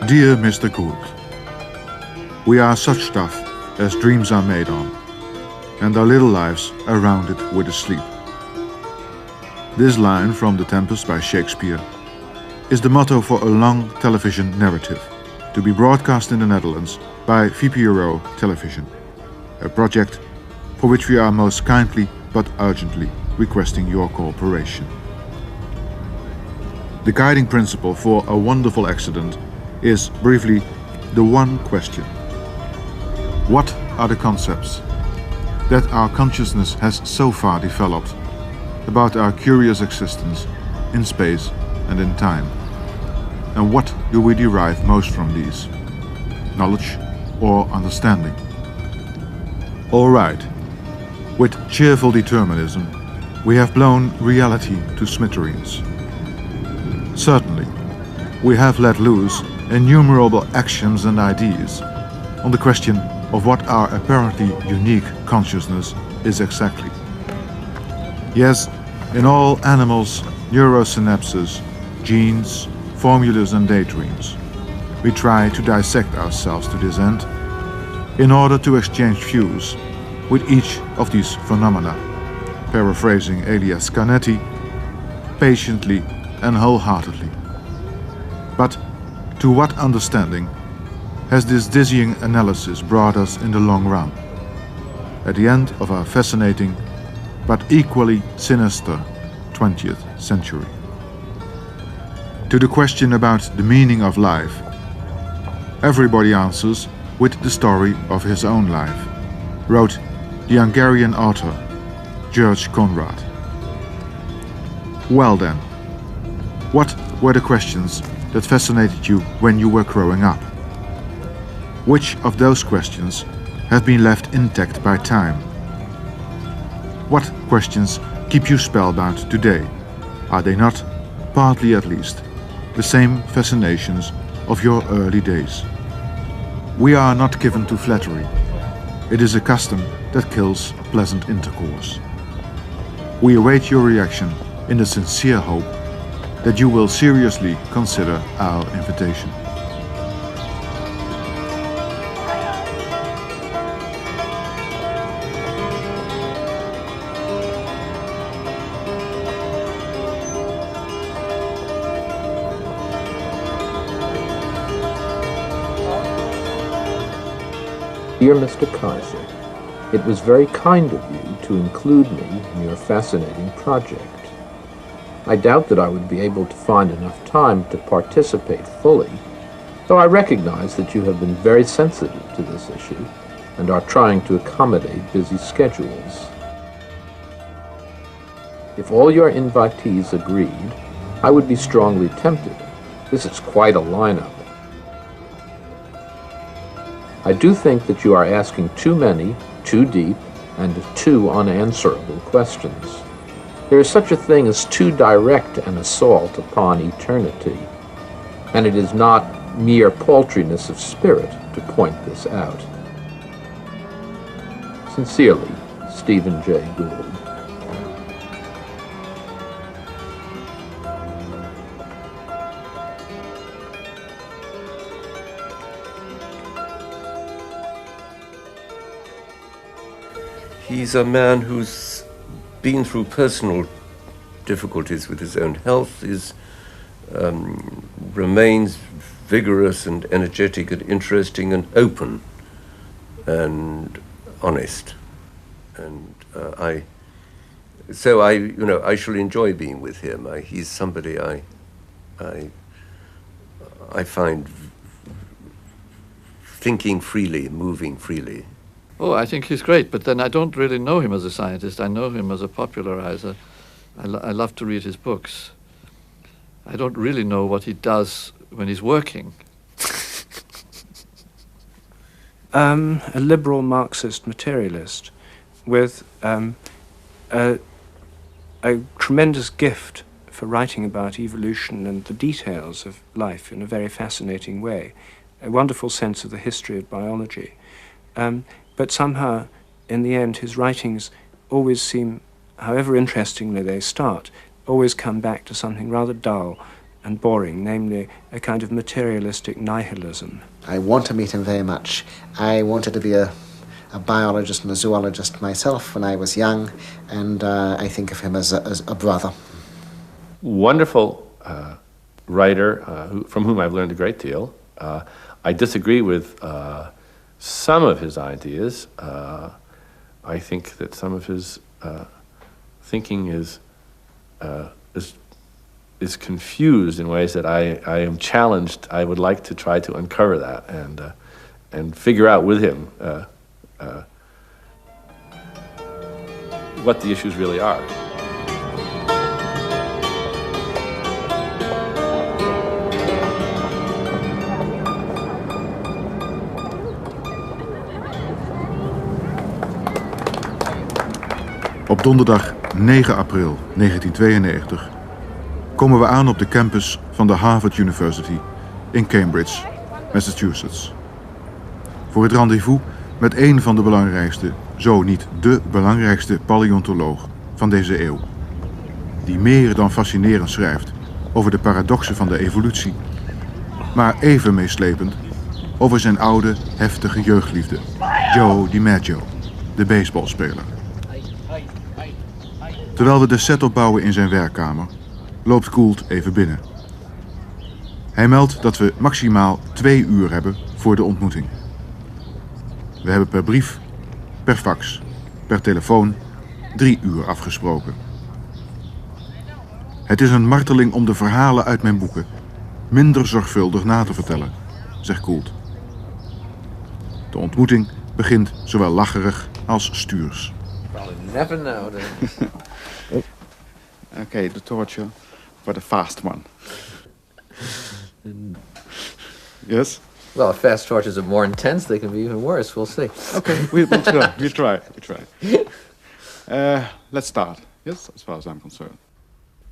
Dear Mr. Gould, we are such stuff as dreams are made on, and our little lives are rounded with a sleep. This line from The Tempest by Shakespeare is the motto for a long television narrative to be broadcast in the Netherlands by VPRO Television, a project for which we are most kindly but urgently requesting your cooperation. The guiding principle for A Wonderful Accident is briefly the one question: what are the concepts that our consciousness has so far developed about our curious existence in space and in time? And what do we derive most from these? Knowledge or understanding? All right, with cheerful determinism, we have blown reality to smithereens. Certainly, we have let loose innumerable axioms and ideas on the question of what our apparently unique consciousness is exactly. Yes, in all animals, neurosynapses, genes, formulas and daydreams, we try to dissect ourselves to this end in order to exchange views with each of these phenomena, paraphrasing Elias Canetti, patiently and wholeheartedly. But to what understanding has this dizzying analysis brought us in the long run, at the end of our fascinating but equally sinister 20th century? To the question about the meaning of life, everybody answers with the story of his own life, wrote the Hungarian author George Conrad. Well then, what were the questions that fascinated you when you were growing up? Which of those questions have been left intact by time? What questions keep you spellbound today? Are they not, partly at least, the same fascinations of your early days? We are not given to flattery. It is a custom that kills pleasant intercourse. We await your reaction in the sincere hope that you will seriously consider our invitation. Dear Mr. Kayzer, it was very kind of you to include me in your fascinating project. I doubt that I would be able to find enough time to participate fully, though I recognize that you have been very sensitive to this issue and are trying to accommodate busy schedules. If all your invitees agreed, I would be strongly tempted. This is quite a lineup. I do think that you are asking too many, too deep, and too unanswerable questions. There is such a thing as too direct an assault upon eternity, and it is not mere paltriness of spirit to point this out. Sincerely, Stephen Jay Gould. He's a man who's been through personal difficulties with his own health, remains vigorous and energetic and interesting and open and honest. And I shall enjoy being with him. He's somebody I find thinking freely, moving freely. Oh, I think he's great, but then I don't really know him as a scientist. I know him as a popularizer. I love to read his books. I don't really know what he does when he's working. A liberal Marxist materialist with a tremendous gift for writing about evolution and the details of life in a very fascinating way, a wonderful sense of the history of biology. But somehow, in the end, his writings always seem, however interestingly they start, always come back to something rather dull and boring, namely a kind of materialistic nihilism. I want to meet him very much. I wanted to be a biologist and a zoologist myself when I was young, and I think of him as a brother. Wonderful writer from whom I've learned a great deal. I disagree with some of his ideas. I think that some of his thinking is confused in ways that I am challenged. I would like to try to uncover that and figure out with him what the issues really are. Op donderdag 9 april 1992 komen we aan op de campus van de Harvard University in Cambridge, Massachusetts. Voor het rendezvous met een van de belangrijkste, zo niet de belangrijkste paleontoloog van deze eeuw. Die meer dan fascinerend schrijft over de paradoxen van de evolutie, maar even meeslepend over zijn oude, heftige jeugdliefde, Joe DiMaggio, de baseballspeler. Terwijl we de set opbouwen in zijn werkkamer, loopt Gould even binnen. Hij meldt dat we maximaal 2 uur hebben voor de ontmoeting. We hebben per brief, per fax, per telefoon 3 uur afgesproken. Het is een marteling om de verhalen uit mijn boeken minder zorgvuldig na te vertellen, zegt Gould. De ontmoeting begint zowel lacherig als stuurs. Never know. Okay, the torture, but a fast one. Yes? Well, if fast tortures are more intense, they can be even worse. We'll see. Okay, we'll try. We try. Let's start. Yes, as far as I'm concerned.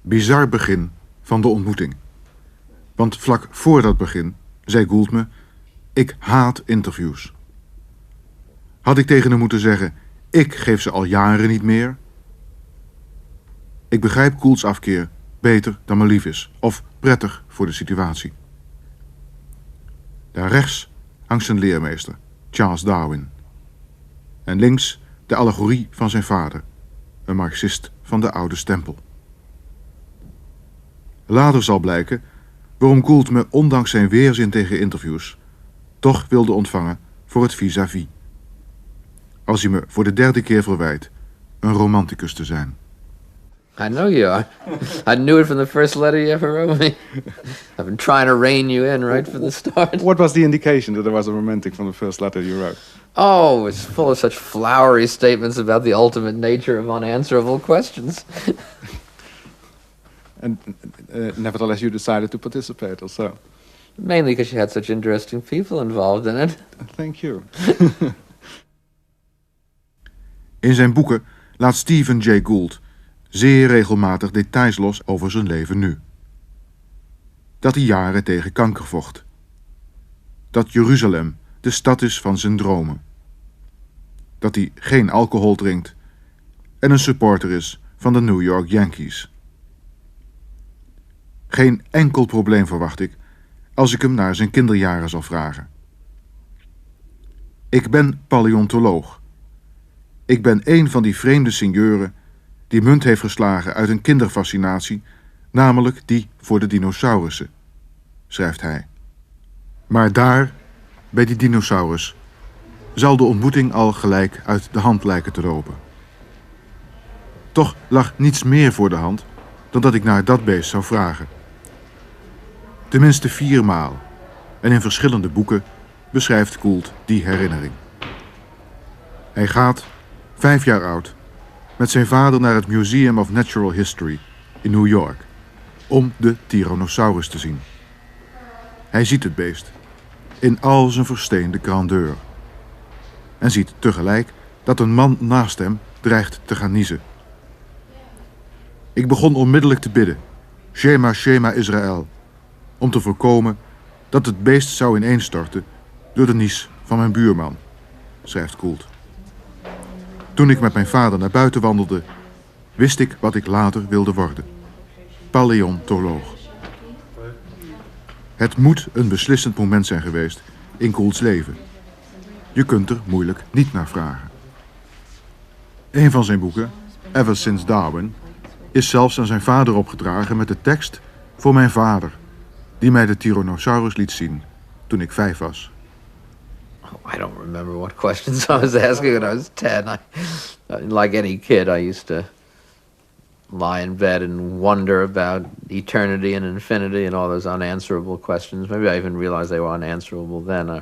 Bizar begin van de ontmoeting. Want vlak voor dat begin zei Gould me: ik haat interviews. Had ik tegen hem moeten zeggen: ik geef ze al jaren niet meer? Ik begrijp Goulds afkeer beter dan me lief is, of prettig voor de situatie. Daar rechts hangt zijn leermeester, Charles Darwin. En links de allegorie van zijn vader, een marxist van de oude stempel. Later zal blijken waarom Gould me ondanks zijn weerzin tegen interviews toch wilde ontvangen voor het vis-à-vis. Als hij me voor de 3e keer verwijt een romanticus te zijn. I know you are. I knew it from the first letter you ever wrote me. I've been trying to rein you in right from the start. What was the indication that I was a romantic from the first letter you wrote? Oh, it's full of such flowery statements about the ultimate nature of unanswerable questions. And nevertheless you decided to participate also. Mainly because you had such interesting people involved in it. Thank you. In zijn boeken laat Stephen Jay Gould zeer regelmatig details los over zijn leven nu. Dat hij jaren tegen kanker vocht. Dat Jeruzalem de stad is van zijn dromen. Dat hij geen alcohol drinkt en een supporter is van de New York Yankees. Geen enkel probleem verwacht ik als ik hem naar zijn kinderjaren zal vragen. Ik ben paleontoloog. Ik ben een van die vreemde seigneuren die munt heeft geslagen uit een kinderfascinatie, namelijk die voor de dinosaurussen, schrijft hij. Maar daar, bij die dinosaurus, zal de ontmoeting al gelijk uit de hand lijken te lopen. Toch lag niets meer voor de hand dan dat ik naar dat beest zou vragen. Tenminste 4 maal, en in verschillende boeken beschrijft Gould die herinnering. Hij gaat, 5 jaar oud, met zijn vader naar het Museum of Natural History in New York om de Tyrannosaurus te zien. Hij ziet het beest in al zijn versteende grandeur en ziet tegelijk dat een man naast hem dreigt te gaan niezen. Ik begon onmiddellijk te bidden, Shema, Shema Israël, om te voorkomen dat het beest zou ineenstorten door de nies van mijn buurman, schrijft Gould. Toen ik met mijn vader naar buiten wandelde, wist ik wat ik later wilde worden. Paleontoloog. Het moet een beslissend moment zijn geweest in Goulds leven. Je kunt er moeilijk niet naar vragen. Een van zijn boeken, Ever Since Darwin, is zelfs aan zijn vader opgedragen met de tekst voor mijn vader, die mij de Tyrannosaurus liet zien toen ik 5 was. Oh, I don't remember what questions I was asking when I was 10. Like any kid, I used to lie in bed and wonder about eternity and infinity and all those unanswerable questions. Maybe I even realized they were unanswerable then. I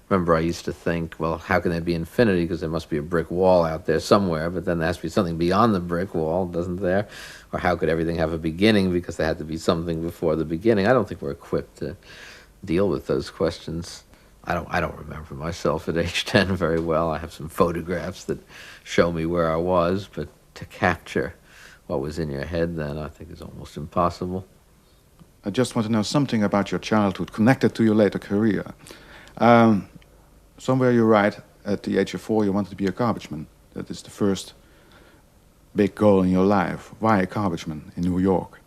remember I used to think, well, how can there be infinity? Because there must be a brick wall out there somewhere, but then there has to be something beyond the brick wall, doesn't there? Or how could everything have a beginning? Because there had to be something before the beginning. I don't think we're equipped to deal with those questions. I don't remember myself at age 10 very well. I have some photographs that show me where I was, but to capture what was in your head then, I think is almost impossible. I just want to know something about your childhood connected to your later career. Somewhere you write, at the age of 4, you wanted to be a garbage man. That is the first big goal in your life. Why a garbage man in New York?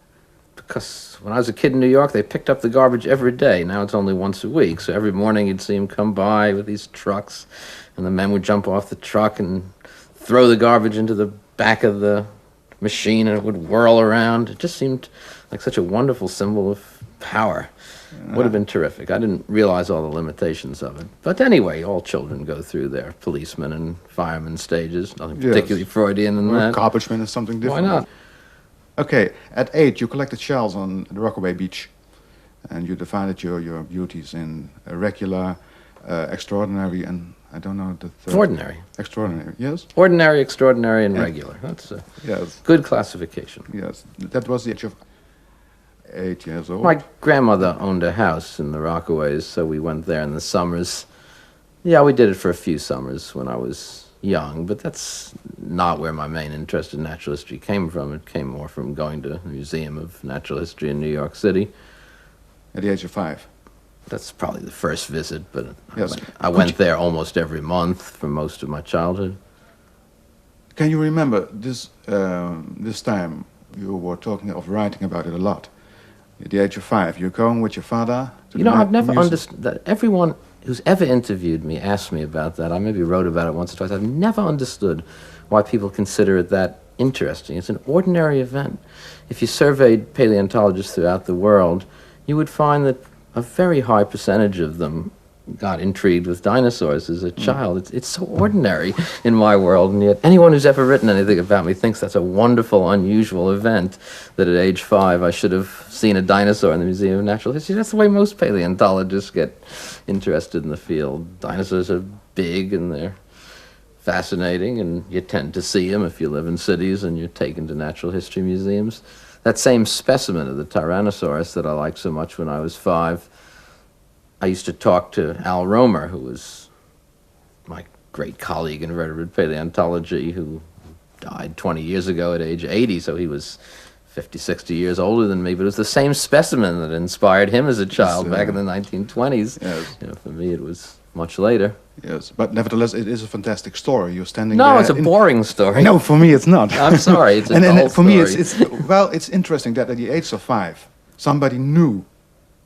Because when I was a kid in New York, they picked up the garbage every day. Now it's only once a week. So every morning you'd see them come by with these trucks, and the men would jump off the truck and throw the garbage into the back of the machine, and it would whirl around. It just seemed like such a wonderful symbol of power. Would have been terrific. I didn't realize all the limitations of it. But anyway, all children go through their policeman and fireman stages. Nothing particularly Freudian in that. Garbage man is something different. Why not? Okay, at 8 you collected shells on the Rockaway Beach. And you divided your beauties in regular, extraordinary, and I don't know the third. Ordinary. Extraordinary, yes? Ordinary, extraordinary, and regular. That's a good classification. Yes, that was the age of 8 years old. My grandmother owned a house in the Rockaways, so we went there in the summers. Yeah, we did it for a few summers when I was young, but that's not where my main interest in natural history came from. It came more from going to the Museum of Natural History in New York City. At the age of 5? That's probably the first visit, but yes. I went there almost every month for most of my childhood. Can you remember this time you were talking of writing about it a lot? At the age of 5, you're going with your father to I've never understood that. Everyone who's ever interviewed me asked me about that. I maybe wrote about it once or twice. I've never understood why people consider it that interesting. It's an ordinary event. If you surveyed paleontologists throughout the world, you would find that a very high percentage of them got intrigued with dinosaurs as a child. It's so ordinary in my world, and yet anyone who's ever written anything about me thinks that's a wonderful, unusual event, that at age 5 I should have seen a dinosaur in the Museum of Natural History. That's the way most paleontologists get interested in the field. Dinosaurs are big and they're fascinating, and you tend to see them if you live in cities and you're taken to natural history museums. That same specimen of the Tyrannosaurus that I liked so much when I was 5, I used to talk to Al Romer, who was my great colleague in vertebrate paleontology, who died 20 years ago at age 80, so he was 50, 60 years older than me, but it was the same specimen that inspired him as a child back in the 1920s. Yes. For me, it was much later. Yes, but nevertheless, it is a fantastic story. You're standing there. No, it's a boring story. No, for me it's not. I'm sorry, it's a dull for me, story. it's interesting that at the age of 5, somebody knew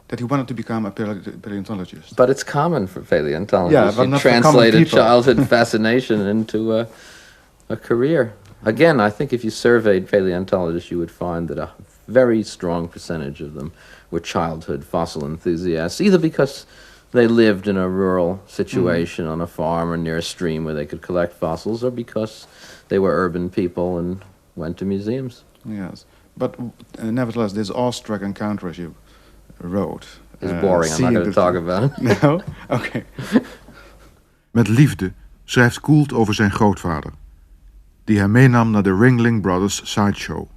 that he wanted to become a paleontologist. But it's common for paleontologists. Yeah, but you not for translate common a people. childhood fascination into a career. Again, I think if you surveyed paleontologists, you would find that a very strong percentage of them were childhood fossil enthusiasts, either because they lived in a rural situation on a farm or near a stream where they could collect fossils, or because they were urban people and went to museums. Yes, but nevertheless, this awestruck encounter, as you wrote, is boring. I'm not going to talk about it. No? Okay. Met liefde schrijft Gould over zijn grootvader, die hem meenam naar de Ringling Brothers Sideshow,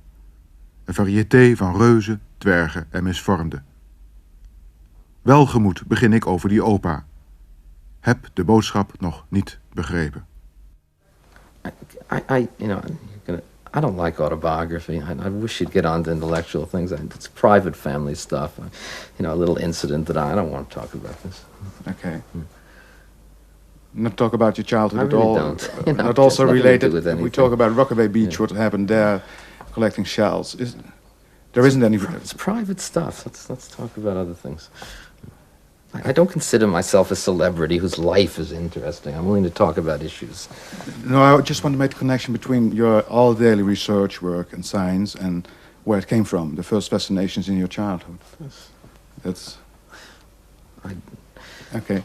een variété van reuzen, dwergen en misvormden. Welgemoed begin ik over die opa. Heb de boodschap nog niet begrepen. I don't like autobiography. I wish you'd get on to intellectual things. It's private family stuff. A little incident that I don't want to talk about this. Okay. Not talk about your childhood I at really all. don't. Not also related. We talk about Rockaway Beach, what happened there, collecting shells. There isn't any. It's private stuff. Let's talk about other things. I don't consider myself a celebrity whose life is interesting. I'm willing to talk about issues. No, I just want to make the connection between your all daily research work and science and where it came from, the first fascinations in your childhood. That's... Okay.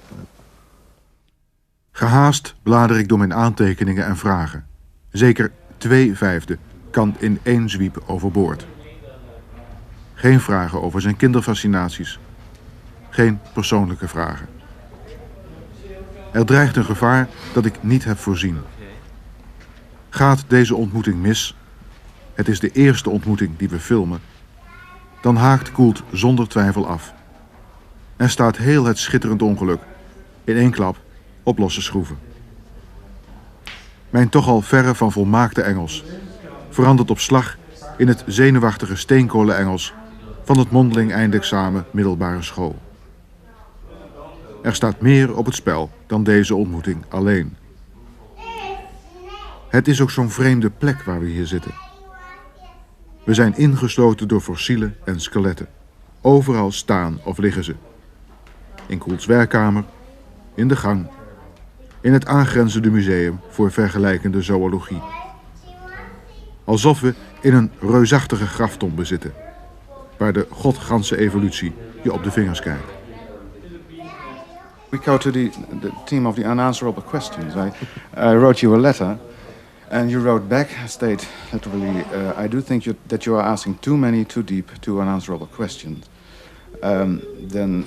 Gehaast blader ik door mijn aantekeningen en vragen. Zeker 2/5 kan in één zwiep overboord. Geen vragen over zijn kinderfascinaties. Geen persoonlijke vragen. Er dreigt een gevaar dat ik niet heb voorzien. Gaat deze ontmoeting mis, het is de eerste ontmoeting die we filmen, dan haakt Gould zonder twijfel af. En staat heel het schitterend ongeluk in één klap op losse schroeven. Mijn toch al verre van volmaakte Engels verandert op slag in het zenuwachtige steenkolen-Engels van het mondeling eindexamen middelbare school. Er staat meer op het spel dan deze ontmoeting alleen. Het is ook zo'n vreemde plek waar we hier zitten. We zijn ingesloten door fossielen en skeletten. Overal staan of liggen ze. In Goulds werkkamer, in de gang, in het aangrenzende museum voor vergelijkende zoologie. Alsof we in een reusachtige graftombe zitten, waar de godganse evolutie je op de vingers kijkt. We go to the theme of the unanswerable questions. I wrote you a letter, and you wrote back, state literally, I do think that you are asking too many, too deep, too unanswerable questions. Then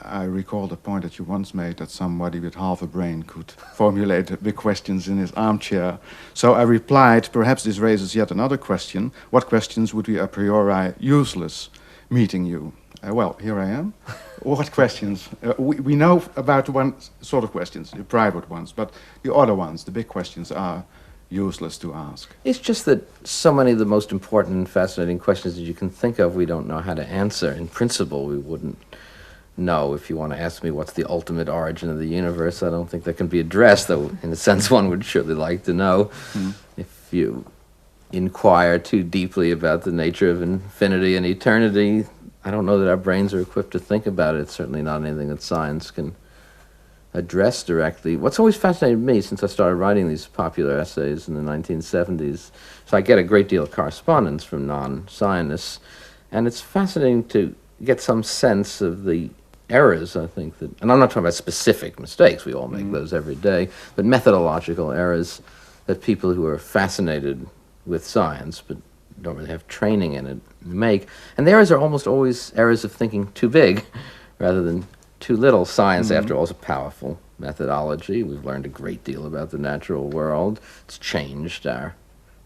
I recall the point that you once made that somebody with half a brain could formulate big questions in his armchair. So I replied, perhaps this raises yet another question. What questions would be a priori useless meeting you? Well, here I am. What questions? We know about one sort of questions, the private ones, but the other ones, the big questions, are useless to ask. It's just that so many of the most important and fascinating questions that you can think of, we don't know how to answer. In principle, we wouldn't know. If you want to ask me what's the ultimate origin of the universe, I don't think that can be addressed, though in a sense one would surely like to know. If you inquire too deeply about the nature of infinity and eternity, I don't know that our brains are equipped to think about it. It's certainly not anything that science can address directly. What's always fascinated me since I started writing these popular essays in the 1970s, so I get a great deal of correspondence from non-scientists, and it's fascinating to get some sense of the errors, I think, that, and I'm not talking about specific mistakes, we all make those every day, but methodological errors that people who are fascinated with science but don't really have training in it make. And the errors are almost always errors of thinking too big rather than too little. Science, after all, is a powerful methodology. We've learned a great deal about the natural world. It's changed our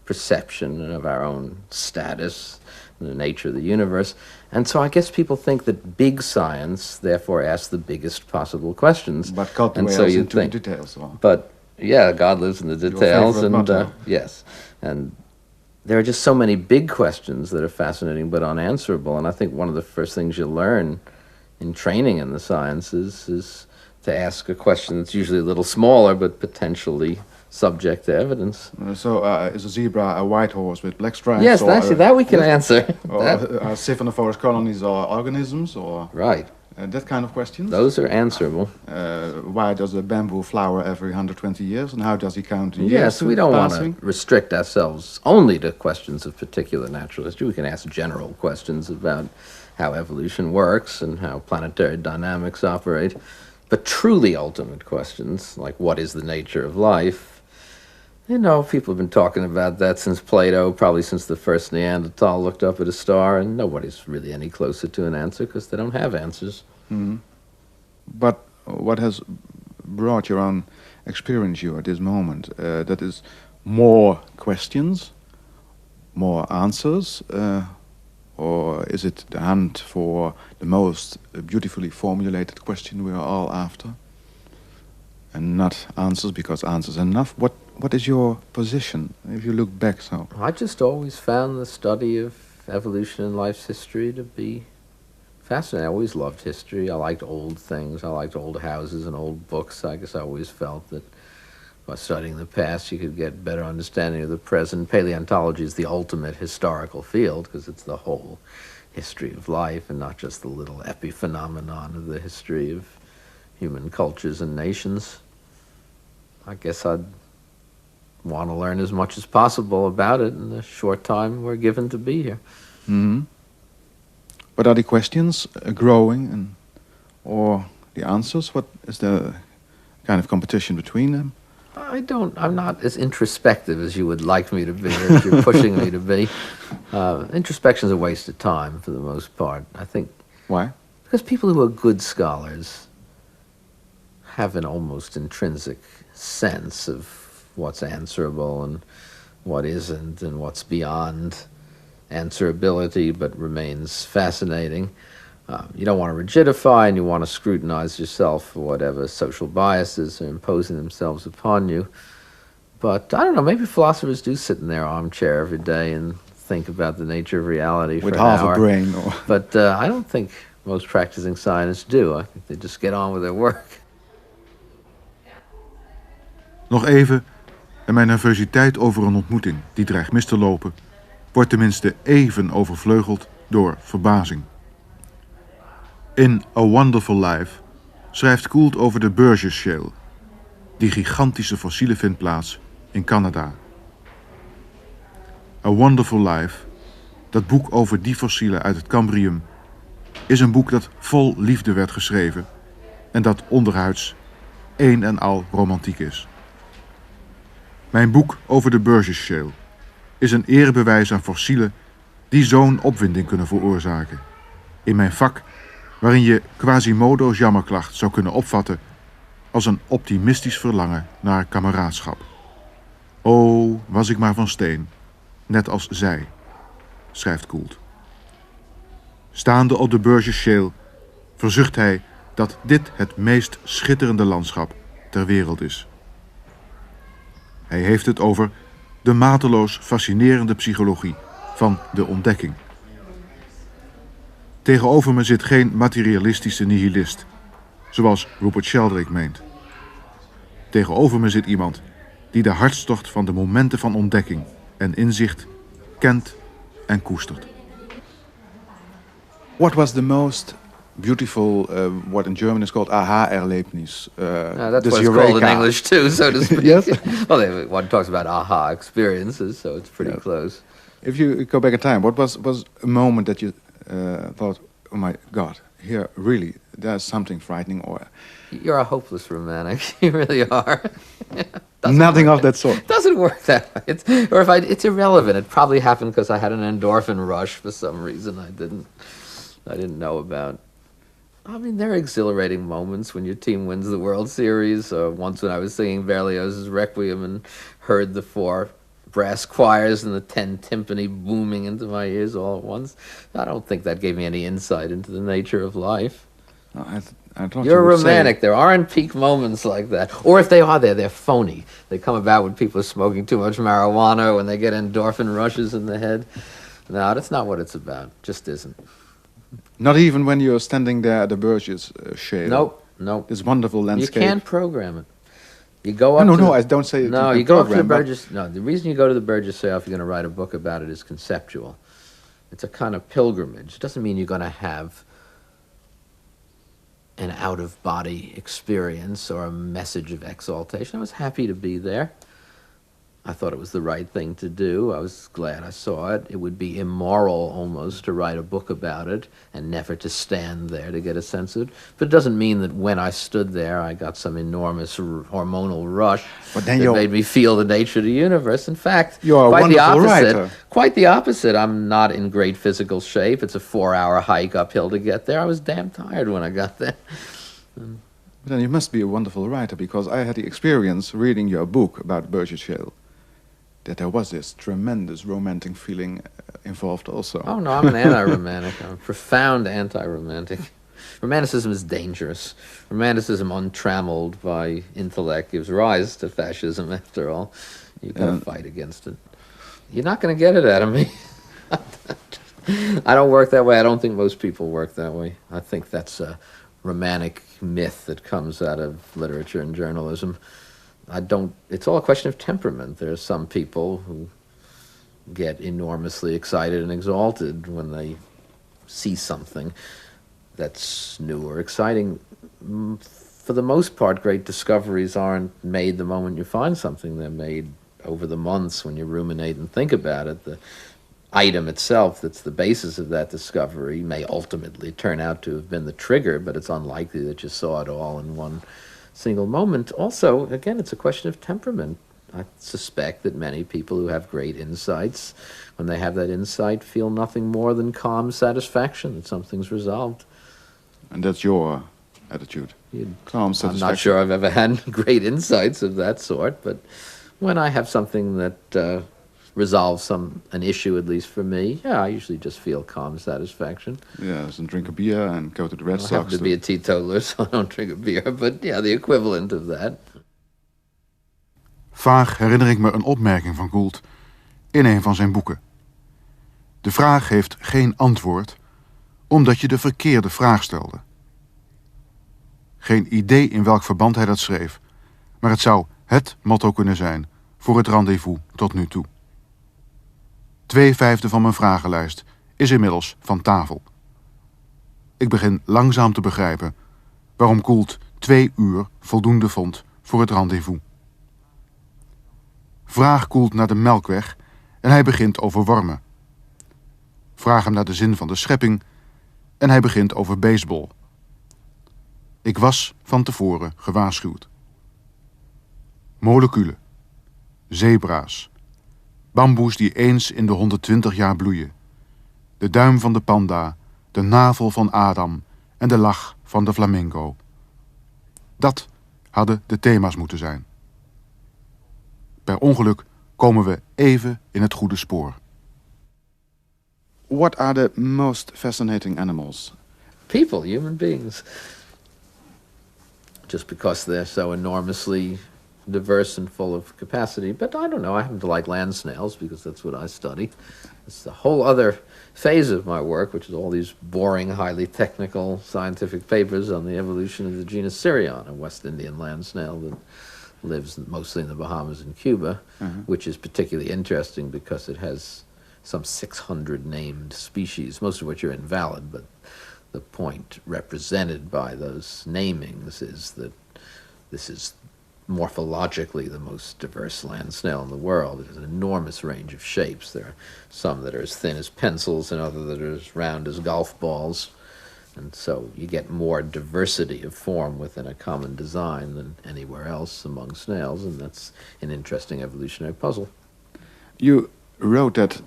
perception of our own status, the nature of the universe. And so I guess people think that big science, therefore, asks the biggest possible questions. But God and dwells so you into think, the details. Or? But, yeah, God lives in the details. Your favorite motto. Yes. And there are just so many big questions that are fascinating but unanswerable. And I think one of the first things you learn in training in the sciences is to ask a question that's usually a little smaller but potentially subject to evidence. So is a zebra a white horse with black stripes? Yes, or actually, that we can answer. Or are siphonophorus colonies or organisms? Or Right. That kind of questions? Those are answerable. Why does a bamboo flower every 120 years? And how does he count years? Yes, we don't want passing? to restrict ourselves only to questions of particular natural history. We can ask general questions about how evolution works and how planetary dynamics operate. But truly ultimate questions, like what is the nature of life, you know, people have been talking about that since Plato, probably since the first Neanderthal looked up at a star, and nobody's really any closer to an answer because they don't have answers. But what has brought your own experience you at this moment? That is more questions, more answers, or is it the hunt for the most beautifully formulated question we are all after? And not answers, because answers are enough. What is your position, if you look back so? I just always found the study of evolution and life's history to be fascinating. I always loved history. I liked old things. I liked old houses and old books. I guess I always felt that by studying the past you could get better understanding of the present. Paleontology is the ultimate historical field because it's the whole history of life and not just the little epiphenomenon of the history of human cultures and nations. I guess I'd want to learn as much as possible about it in the short time we're given to be here. Mm-hmm. But are the questions growing, or the answers? What is the kind of competition between them? I'm not as introspective as you would like me to be, or as you're pushing me to be. Introspection's a waste of time for the most part, I think. Why? Because people who are good scholars have an almost intrinsic sense of what's answerable and what isn't, and what's beyond answerability but remains fascinating. You don't want to rigidify, and you want to scrutinize yourself for whatever social biases are imposing themselves upon you. But I don't know, maybe philosophers do sit in their armchair every day and think about the nature of reality for with an half hour. a brain. Or... But I don't think most practicing scientists do. I think they just get on with their work. Nog even, en mijn nervositeit over een ontmoeting die dreigt mis te lopen, wordt tenminste even overvleugeld door verbazing. In A Wonderful Life schrijft Gould over de Burgess Shale, die gigantische fossiele vindplaats in Canada. A Wonderful Life, dat boek over die fossielen uit het Cambrium, is een boek dat vol liefde werd geschreven en dat onderhuids een en al romantiek is. Mijn boek over de Burgess Shale is een erebewijs aan fossielen die zo'n opwinding kunnen veroorzaken. In mijn vak, waarin je Quasimodo's jammerklacht zou kunnen opvatten als een optimistisch verlangen naar kameraadschap. O, was ik maar van steen, net als zij, schrijft Gould. Staande op de Burgess Shale verzucht hij dat dit het meest schitterende landschap ter wereld is. Hij heeft het over de mateloos fascinerende psychologie van de ontdekking. Tegenover me zit geen materialistische nihilist, zoals Rupert Sheldrake meent. Tegenover me zit iemand die de hartstocht van de momenten van ontdekking en inzicht kent en koestert. What was the most beautiful, what in German is called aha-erlebnis? That's what it's called in English too, so to speak. Yes? Well, one talks about aha experiences, so it's pretty close. If you go back in time, what was a moment that you thought, oh my God, here really there's something frightening? Or you're a hopeless romantic. You really are. Nothing of that sort. It doesn't work that way. It's irrelevant. It probably happened because I had an endorphin rush for some reason I didn't know about. I mean, there are exhilarating moments when your team wins the World Series. Once when I was singing Berlioz's Requiem and heard the 4 brass choirs and the 10 timpani booming into my ears all at once. I don't think that gave me any insight into the nature of life. I thought You're you would romantic. say... There aren't peak moments like that. Or if they are there, they're phony. They come about when people are smoking too much marijuana, when they get endorphin rushes in the head. No, that's not what it's about. Just isn't. Not even when you're standing there at the Burgess Shale. Nope. This wonderful landscape. You can't program it. You go up. No, I don't say. No, you go up to the Burgess. No, the reason you go to the Burgess Shale if you're going to write a book about it is conceptual. It's a kind of pilgrimage. It doesn't mean you're going to have an out-of-body experience or a message of exaltation. I was happy to be there. I thought it was the right thing to do. I was glad I saw it. It would be immoral almost to write a book about it and never to stand there to get a sense of it. But it doesn't mean that when I stood there I got some enormous hormonal rush that made me feel the nature of the universe. In fact, quite the opposite. I'm not in great physical shape. It's a 4-hour hike uphill to get there. I was damn tired when I got there. Then you must be a wonderful writer, because I had the experience reading your book about Burgess Shale that there was this tremendous romantic feeling involved also. Oh, no, I'm an anti-romantic. I'm a profound anti-romantic. Romanticism is dangerous. Romanticism, untrammeled by intellect, gives rise to fascism, after all. You've got to fight against it. You're not going to get it out of me. I don't work that way. I don't think most people work that way. I think that's a romantic myth that comes out of literature and journalism. It's all a question of temperament. There are some people who get enormously excited and exalted when they see something that's new or exciting. For the most part, great discoveries aren't made the moment you find something. They're made over the months when you ruminate and think about it. The item itself that's the basis of that discovery may ultimately turn out to have been the trigger, but it's unlikely that you saw it all in one single moment. Also, again, it's a question of temperament. I suspect that many people who have great insights, when they have that insight, feel nothing more than calm satisfaction that something's resolved. And that's your attitude? Calm satisfaction? I'm not sure I've ever had great insights of that sort, but when I have something that resolves an issue, at least for me, I usually just feel calm satisfaction. Yes, and drink a beer and go to the Red Sox. I happen to be a teetotaler, so I don't drink a beer, but the equivalent of that. Vaag herinner ik me een opmerking van Gould in een van zijn boeken. De vraag heeft geen antwoord, omdat je de verkeerde vraag stelde. Geen idee in welk verband hij dat schreef, maar het zou het motto kunnen zijn voor het rendezvous tot nu toe. 2/5 van mijn vragenlijst is inmiddels van tafel. Ik begin langzaam te begrijpen waarom Gould 2 uur voldoende vond voor het rendezvous. Vraag Gould naar de Melkweg en hij begint over wormen. Vraag hem naar de zin van de schepping en hij begint over baseball. Ik was van tevoren gewaarschuwd. Moleculen, zebra's, bamboes die eens in de 120 jaar bloeien, de duim van de panda, de navel van Adam en de lach van de flamingo. Dat hadden de thema's moeten zijn. Per ongeluk komen we even in het goede spoor. What are the most fascinating animals? People, human beings. Just because they're so enormously diverse and full of capacity. But I don't know, I happen to like land snails because that's what I study. It's the whole other phase of my work, which is all these boring, highly technical scientific papers on the evolution of the genus Sirion, a West Indian land snail that lives mostly in the Bahamas and Cuba, which is particularly interesting because it has some 600 named species, most of which are invalid, but the point represented by those namings is that this is morphologically the most diverse land snail in the world. It has an enormous range of shapes. There are some that are as thin as pencils and others that are as round as golf balls. And so you get more diversity of form within a common design than anywhere else among snails, and that's an interesting evolutionary puzzle. You wrote that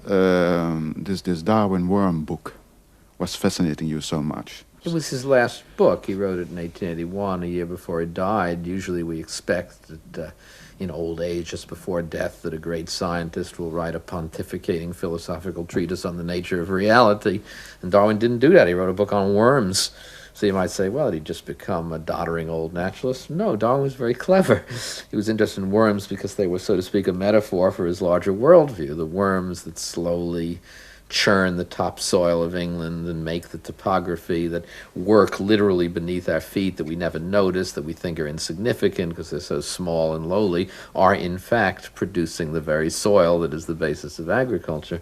this Darwin worm book was fascinating you so much. It was his last book. He wrote it in 1881, a year before he died. Usually we expect that in old age, just before death, that a great scientist will write a pontificating philosophical treatise on the nature of reality. And Darwin didn't do that. He wrote a book on worms. So you might say, well, did he just become a doddering old naturalist? No, Darwin was very clever. He was interested in worms because they were, so to speak, a metaphor for his larger worldview. The worms that slowly churn the topsoil of England and make the topography, that work literally beneath our feet, that we never notice, that we think are insignificant because they're so small and lowly, are in fact producing the very soil that is the basis of agriculture.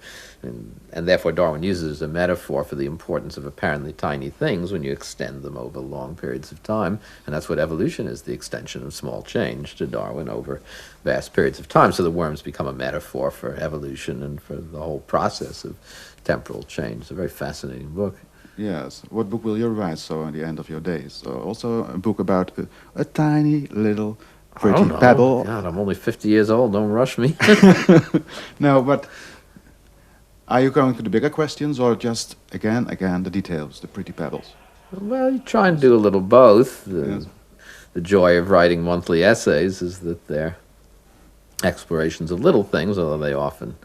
And therefore Darwin uses it as a metaphor for the importance of apparently tiny things when you extend them over long periods of time. And that's what evolution is, the extension of small change to Darwin over vast periods of time. So the worms become a metaphor for evolution and for the whole process of temporal change. It's a very fascinating book. Yes. What book will you write, so at the end of your days? Also a book about a tiny little pretty pebble? God, I'm only 50 years old. Don't rush me. No, but are you going to the bigger questions or just, again, the details, the pretty pebbles? Well, you try and do a little both. Yes. The joy of writing monthly essays is that they're explorations of little things, although they often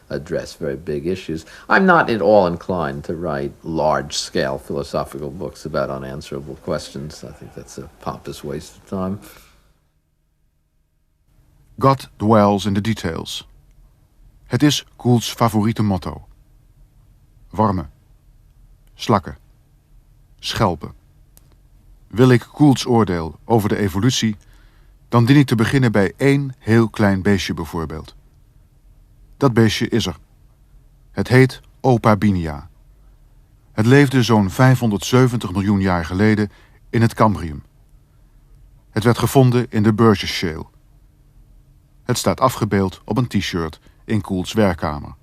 address very big issues. I'm not at all inclined to write large-scale philosophical books about unanswerable questions. I think that's a pompous waste of time. God dwells in the details. Het is Goulds favoriete motto. Wormen, slakken, schelpen. Wil ik Goulds oordeel over de evolutie, dan dien ik te beginnen bij 1 heel klein beestje bijvoorbeeld. Dat beestje is er. Het heet Opa Binia. Het leefde zo'n 570 miljoen jaar geleden in het Cambrium. Het werd gevonden in de Burgess Shale. Het staat afgebeeld op een t-shirt in Goulds werkkamer.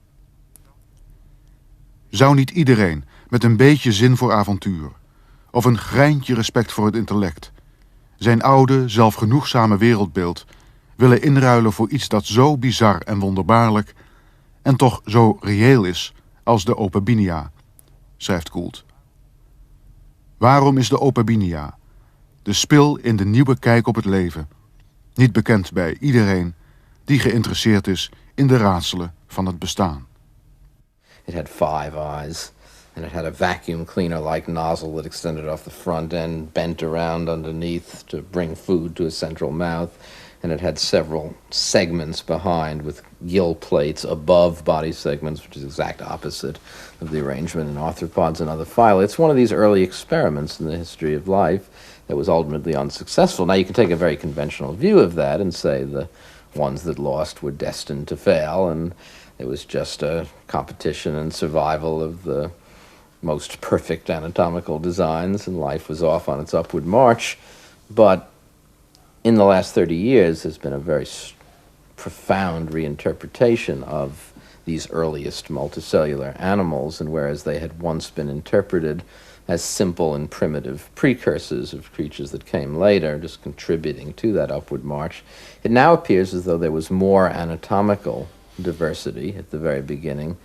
Zou niet iedereen met een beetje zin voor avontuur of een greintje respect voor het intellect zijn oude, zelfgenoegzame wereldbeeld willen inruilen voor iets dat zo bizar en wonderbaarlijk en toch zo reëel is als de Opabinia, schrijft Gould. Waarom is de Opabinia, de spil in de nieuwe kijk op het leven, niet bekend bij iedereen die geïnteresseerd is in de raadselen van het bestaan? It had 5 eyes, and it had a vacuum cleaner-like nozzle that extended off the front end, bent around underneath to bring food to a central mouth, and it had several segments behind with gill plates above body segments, which is the exact opposite of the arrangement in arthropods and other phyla. It's one of these early experiments in the history of life that was ultimately unsuccessful. Now, you can take a very conventional view of that and say the ones that lost were destined to fail, and it was just a competition and survival of the most perfect anatomical designs, and life was off on its upward march. But in the last 30 years, there's been a very profound reinterpretation of these earliest multicellular animals, and whereas they had once been interpreted as simple and primitive precursors of creatures that came later, just contributing to that upward march, it now appears as though there was more anatomical diversity at the very beginning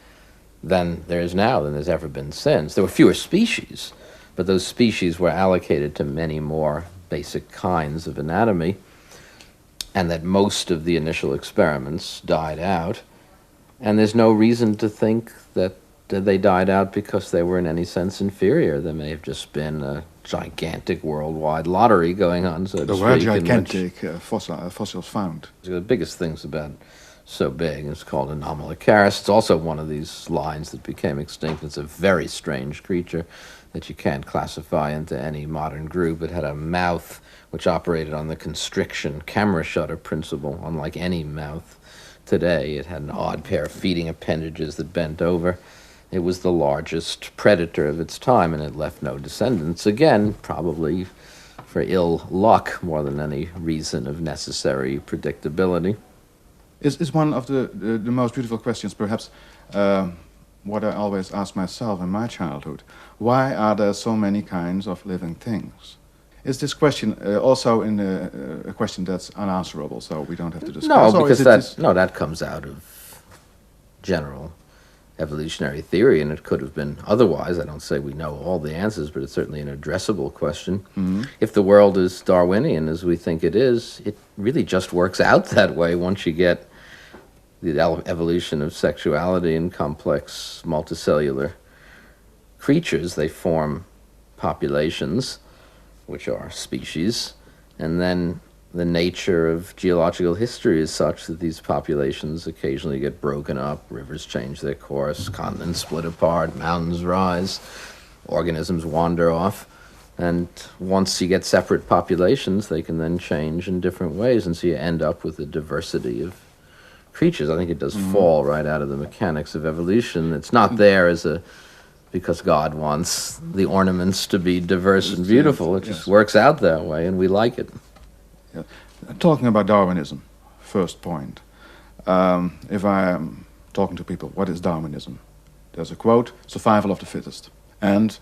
than there is now, than there's ever been since. There were fewer species, but those species were allocated to many more basic kinds of anatomy, and that most of the initial experiments died out, and there's no reason to think that they died out because they were in any sense inferior. There may have just been a gigantic worldwide lottery going on, so to There speak. were gigantic fossils found. The biggest things about so big, it's called Anomalocaris. It's also one of these lines that became extinct. It's a very strange creature that you can't classify into any modern group. It had a mouth which operated on the constriction camera shutter principle, unlike any mouth today. It had an odd pair of feeding appendages that bent over. It was the largest predator of its time, and it left no descendants. Again, probably for ill luck more than any reason of necessary predictability. Is one of the most beautiful questions, perhaps, what I always ask myself in my childhood. Why are there so many kinds of living things? Is this question also a question that's unanswerable, so we don't have to discuss? No, because that comes out of general evolutionary theory, and it could have been otherwise. I don't say we know all the answers, but it's certainly an addressable question. Mm-hmm. If the world is Darwinian, as we think it is, it really just works out that way once you get the evolution of sexuality in complex multicellular creatures. They form populations, which are species, and then the nature of geological history is such that these populations occasionally get broken up, rivers change their course, continents split apart, mountains rise, organisms wander off, and once you get separate populations, they can then change in different ways, and so you end up with a diversity of creatures. I think it does fall right out of the mechanics of evolution. It's not there as because God wants the ornaments to be diverse and beautiful. It just works out that way, and we like it. Yeah. Talking about Darwinism, first point. If I am talking to people, what is Darwinism? There's a quote, survival of the fittest. And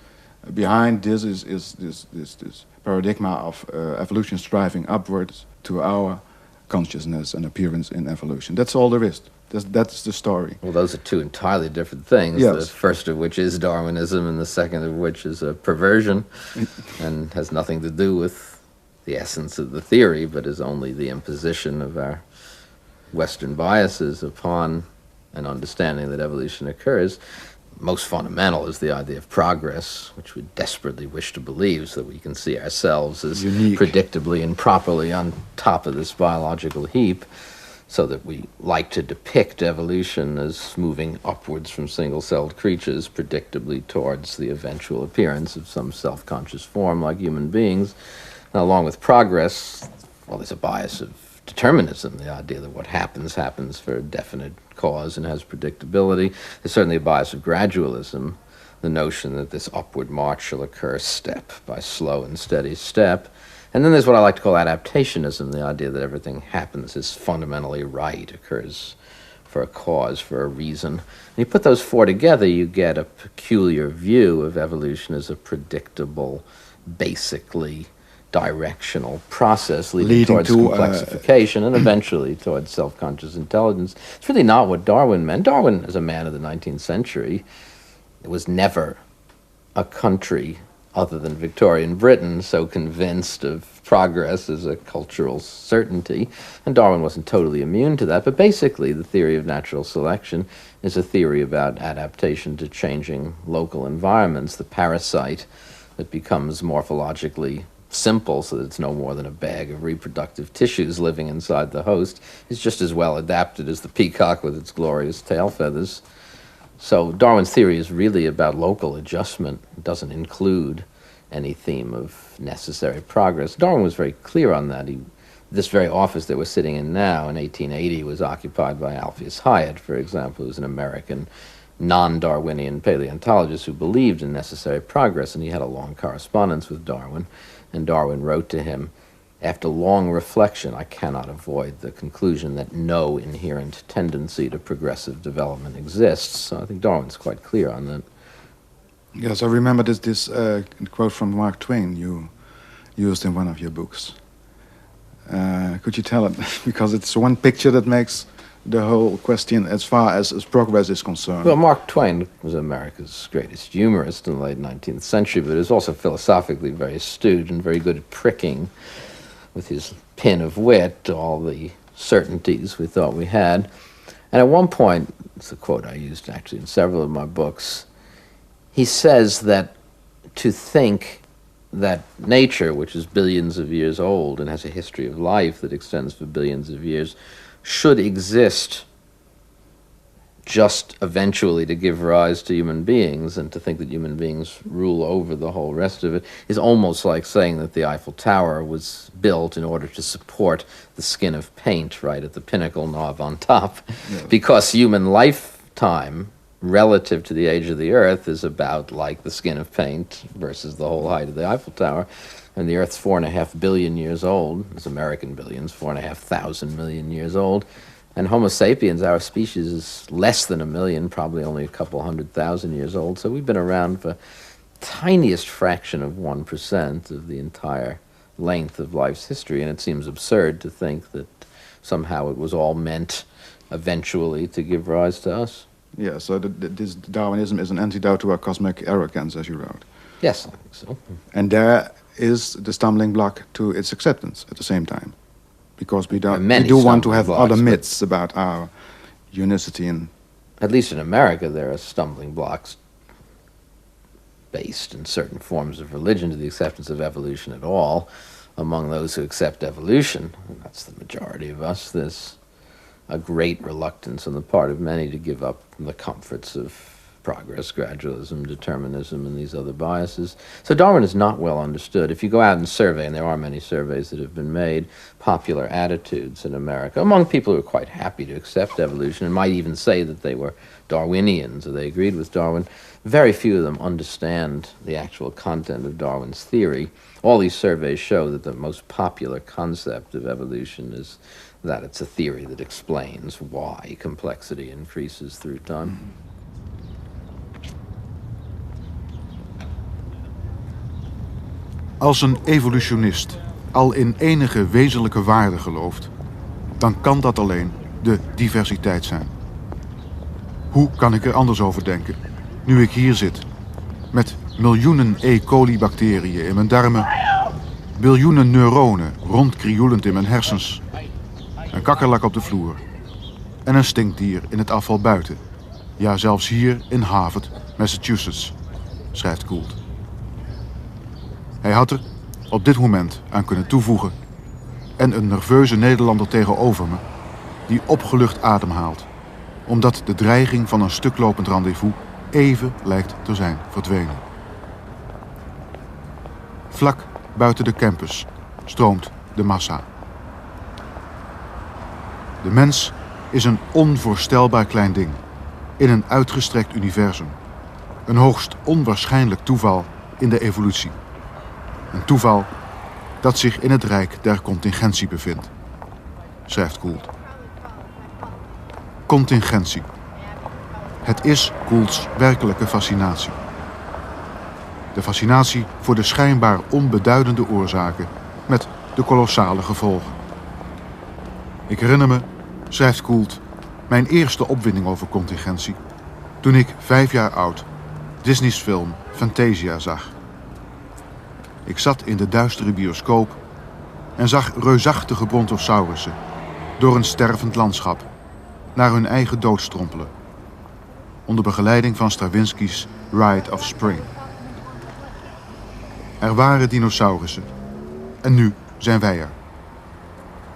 behind this is this paradigma of evolution striving upwards to our consciousness and appearance in evolution. That's all there is. That's the story. Well, those are two entirely different things. Yes. The first of which is Darwinism, and the second of which is a perversion, and has nothing to do with the essence of the theory, but is only the imposition of our Western biases upon an understanding that evolution occurs. Most fundamental is the idea of progress, which we desperately wish to believe so that we can see ourselves as unique, predictably and properly on top of this biological heap, so that we like to depict evolution as moving upwards from single-celled creatures predictably towards the eventual appearance of some self-conscious form like human beings. Now, along with progress, well, there's a bias of determinism, the idea that what happens for a definite cause and has predictability. There's certainly a bias of gradualism, the notion that this upward march shall occur step by slow and steady step. And then there's what I like to call adaptationism, the idea that everything happens is fundamentally right, occurs for a cause, for a reason. And you put those four together, you get a peculiar view of evolution as a predictable, basically directional process leading towards complexification and eventually towards self-conscious intelligence. It's really not what Darwin meant. Darwin, as a man of the 19th century, was never a country other than Victorian Britain so convinced of progress as a cultural certainty, and Darwin wasn't totally immune to that, but basically the theory of natural selection is a theory about adaptation to changing local environments. The parasite that becomes morphologically simple so that it's no more than a bag of reproductive tissues living inside the host is just as well adapted as the peacock with its glorious tail feathers. So Darwin's theory is really about local adjustment. It doesn't include any theme of necessary progress. Darwin was very clear on that. This very office that we're sitting in now in 1880 was occupied by Alpheus Hyatt, for example, who's an American non-Darwinian paleontologist who believed in necessary progress, and he had a long correspondence with Darwin. And Darwin wrote to him, after long reflection, I cannot avoid the conclusion that no inherent tendency to progressive development exists. So I think Darwin's quite clear on that. Yes, I remember this quote from Mark Twain you used in one of your books. Could you tell it? Because it's one picture that makes the whole question as far as progress is concerned. Well, Mark Twain was America's greatest humorist in the late 19th century, but he was also philosophically very astute and very good at pricking with his pin of wit all the certainties we thought we had. And at one point, it's a quote I used actually in several of my books, he says that to think that nature, which is billions of years old and has a history of life that extends for billions of years, should exist just eventually to give rise to human beings, and to think that human beings rule over the whole rest of it is almost like saying that the Eiffel Tower was built in order to support the skin of paint right at the pinnacle knob on top. Yeah. Because human lifetime relative to the age of the Earth is about like the skin of paint versus the whole height of the Eiffel Tower. And the Earth's 4.5 billion years old. It's American billions, 4,500 million years old. And Homo sapiens, our species, is less than 1 million, probably only a couple 100,000 years old. So we've been around for tiniest fraction of 1% of the entire length of life's history. And it seems absurd to think that somehow it was all meant eventually to give rise to us. Yeah, so this Darwinism is an antidote to our cosmic arrogance, as you wrote. Yes, I think so. And there is the stumbling block to its acceptance at the same time. Because we do want to have other myths about our unicity. And at least in America, there are stumbling blocks based in certain forms of religion to the acceptance of evolution at all. Among those who accept evolution, and that's the majority of us, there's a great reluctance on the part of many to give up the comforts of progress, gradualism, determinism, and these other biases. So Darwin is not well understood. If you go out and survey, and there are many surveys that have been made, popular attitudes in America, among people who are quite happy to accept evolution and might even say that they were Darwinians or they agreed with Darwin, very few of them understand the actual content of Darwin's theory. All these surveys show that the most popular concept of evolution is that it's a theory that explains why complexity increases through time. Als een evolutionist al in enige wezenlijke waarde gelooft, dan kan dat alleen de diversiteit zijn. Hoe kan ik er anders over denken, nu ik hier zit, met miljoenen E. coli bacteriën in mijn darmen, biljoenen neuronen rondkrioelend in mijn hersens, een kakkerlak op de vloer en een stinkdier in het afval buiten. Ja, zelfs hier in Harvard, Massachusetts, schrijft Gould. Hij had er op dit moment aan kunnen toevoegen en een nerveuze Nederlander tegenover me die opgelucht ademhaalt, omdat de dreiging van een stuklopend rendezvous even lijkt te zijn verdwenen. Vlak buiten de campus stroomt de massa. De mens is een onvoorstelbaar klein ding in een uitgestrekt universum. Een hoogst onwaarschijnlijk toeval in de evolutie. Een toeval dat zich in het rijk der contingentie bevindt, schrijft Gould. Contingentie. Het is Goulds werkelijke fascinatie. De fascinatie voor de schijnbaar onbeduidende oorzaken met de kolossale gevolgen. Ik herinner me, schrijft Gould, mijn eerste opwinding over contingentie toen ik 5 jaar oud Disney's film Fantasia zag. Ik zat in de duistere bioscoop en zag reusachtige brontosaurussen door een stervend landschap naar hun eigen dood strompelen, onder begeleiding van Stravinsky's Rite of Spring. Er waren dinosaurussen en nu zijn wij er.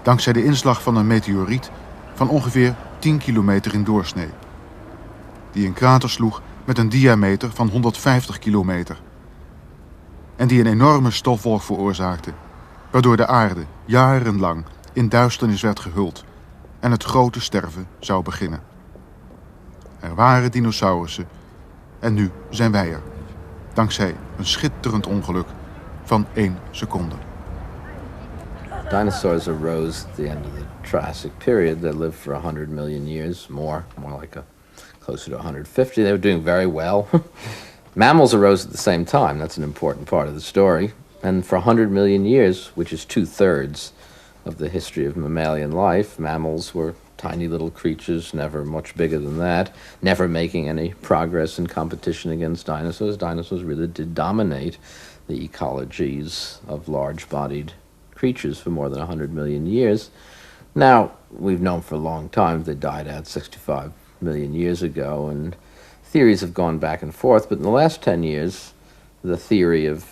Dankzij de inslag van een meteoriet van ongeveer 10 kilometer in doorsnee, die een krater sloeg met een diameter van 150 kilometer en die een enorme stofwolk veroorzaakte, waardoor de aarde jarenlang in duisternis werd gehuld en het grote sterven zou beginnen. Er waren dinosaurussen en nu zijn wij er, dankzij een schitterend ongeluk van 1 seconde. Dinosaurs arose at the end of the Triassic period. They lived for 100 million years, more like closer to 150. They were doing very well. Mammals arose at the same time. That's an important part of the story. And for 100 million years, which is 2/3 of the history of mammalian life, mammals were tiny little creatures, never much bigger than that, never making any progress in competition against dinosaurs. Dinosaurs really did dominate the ecologies of large-bodied creatures for more than 100 million years. Now, we've known for a long time they died out 65 million years ago, and theories have gone back and forth, but in the last 10 years, the theory of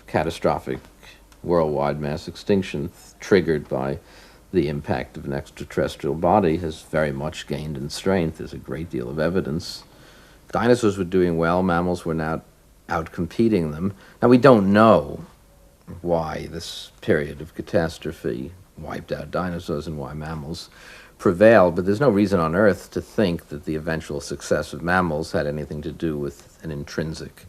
catastrophic worldwide mass extinction triggered by the impact of an extraterrestrial body has very much gained in strength. There's a great deal of evidence. Dinosaurs were doing well, mammals were now outcompeting them. Now, we don't know why this period of catastrophe wiped out dinosaurs and why mammals prevailed, but there's no reason on Earth to think that the eventual success of mammals had anything to do with an intrinsic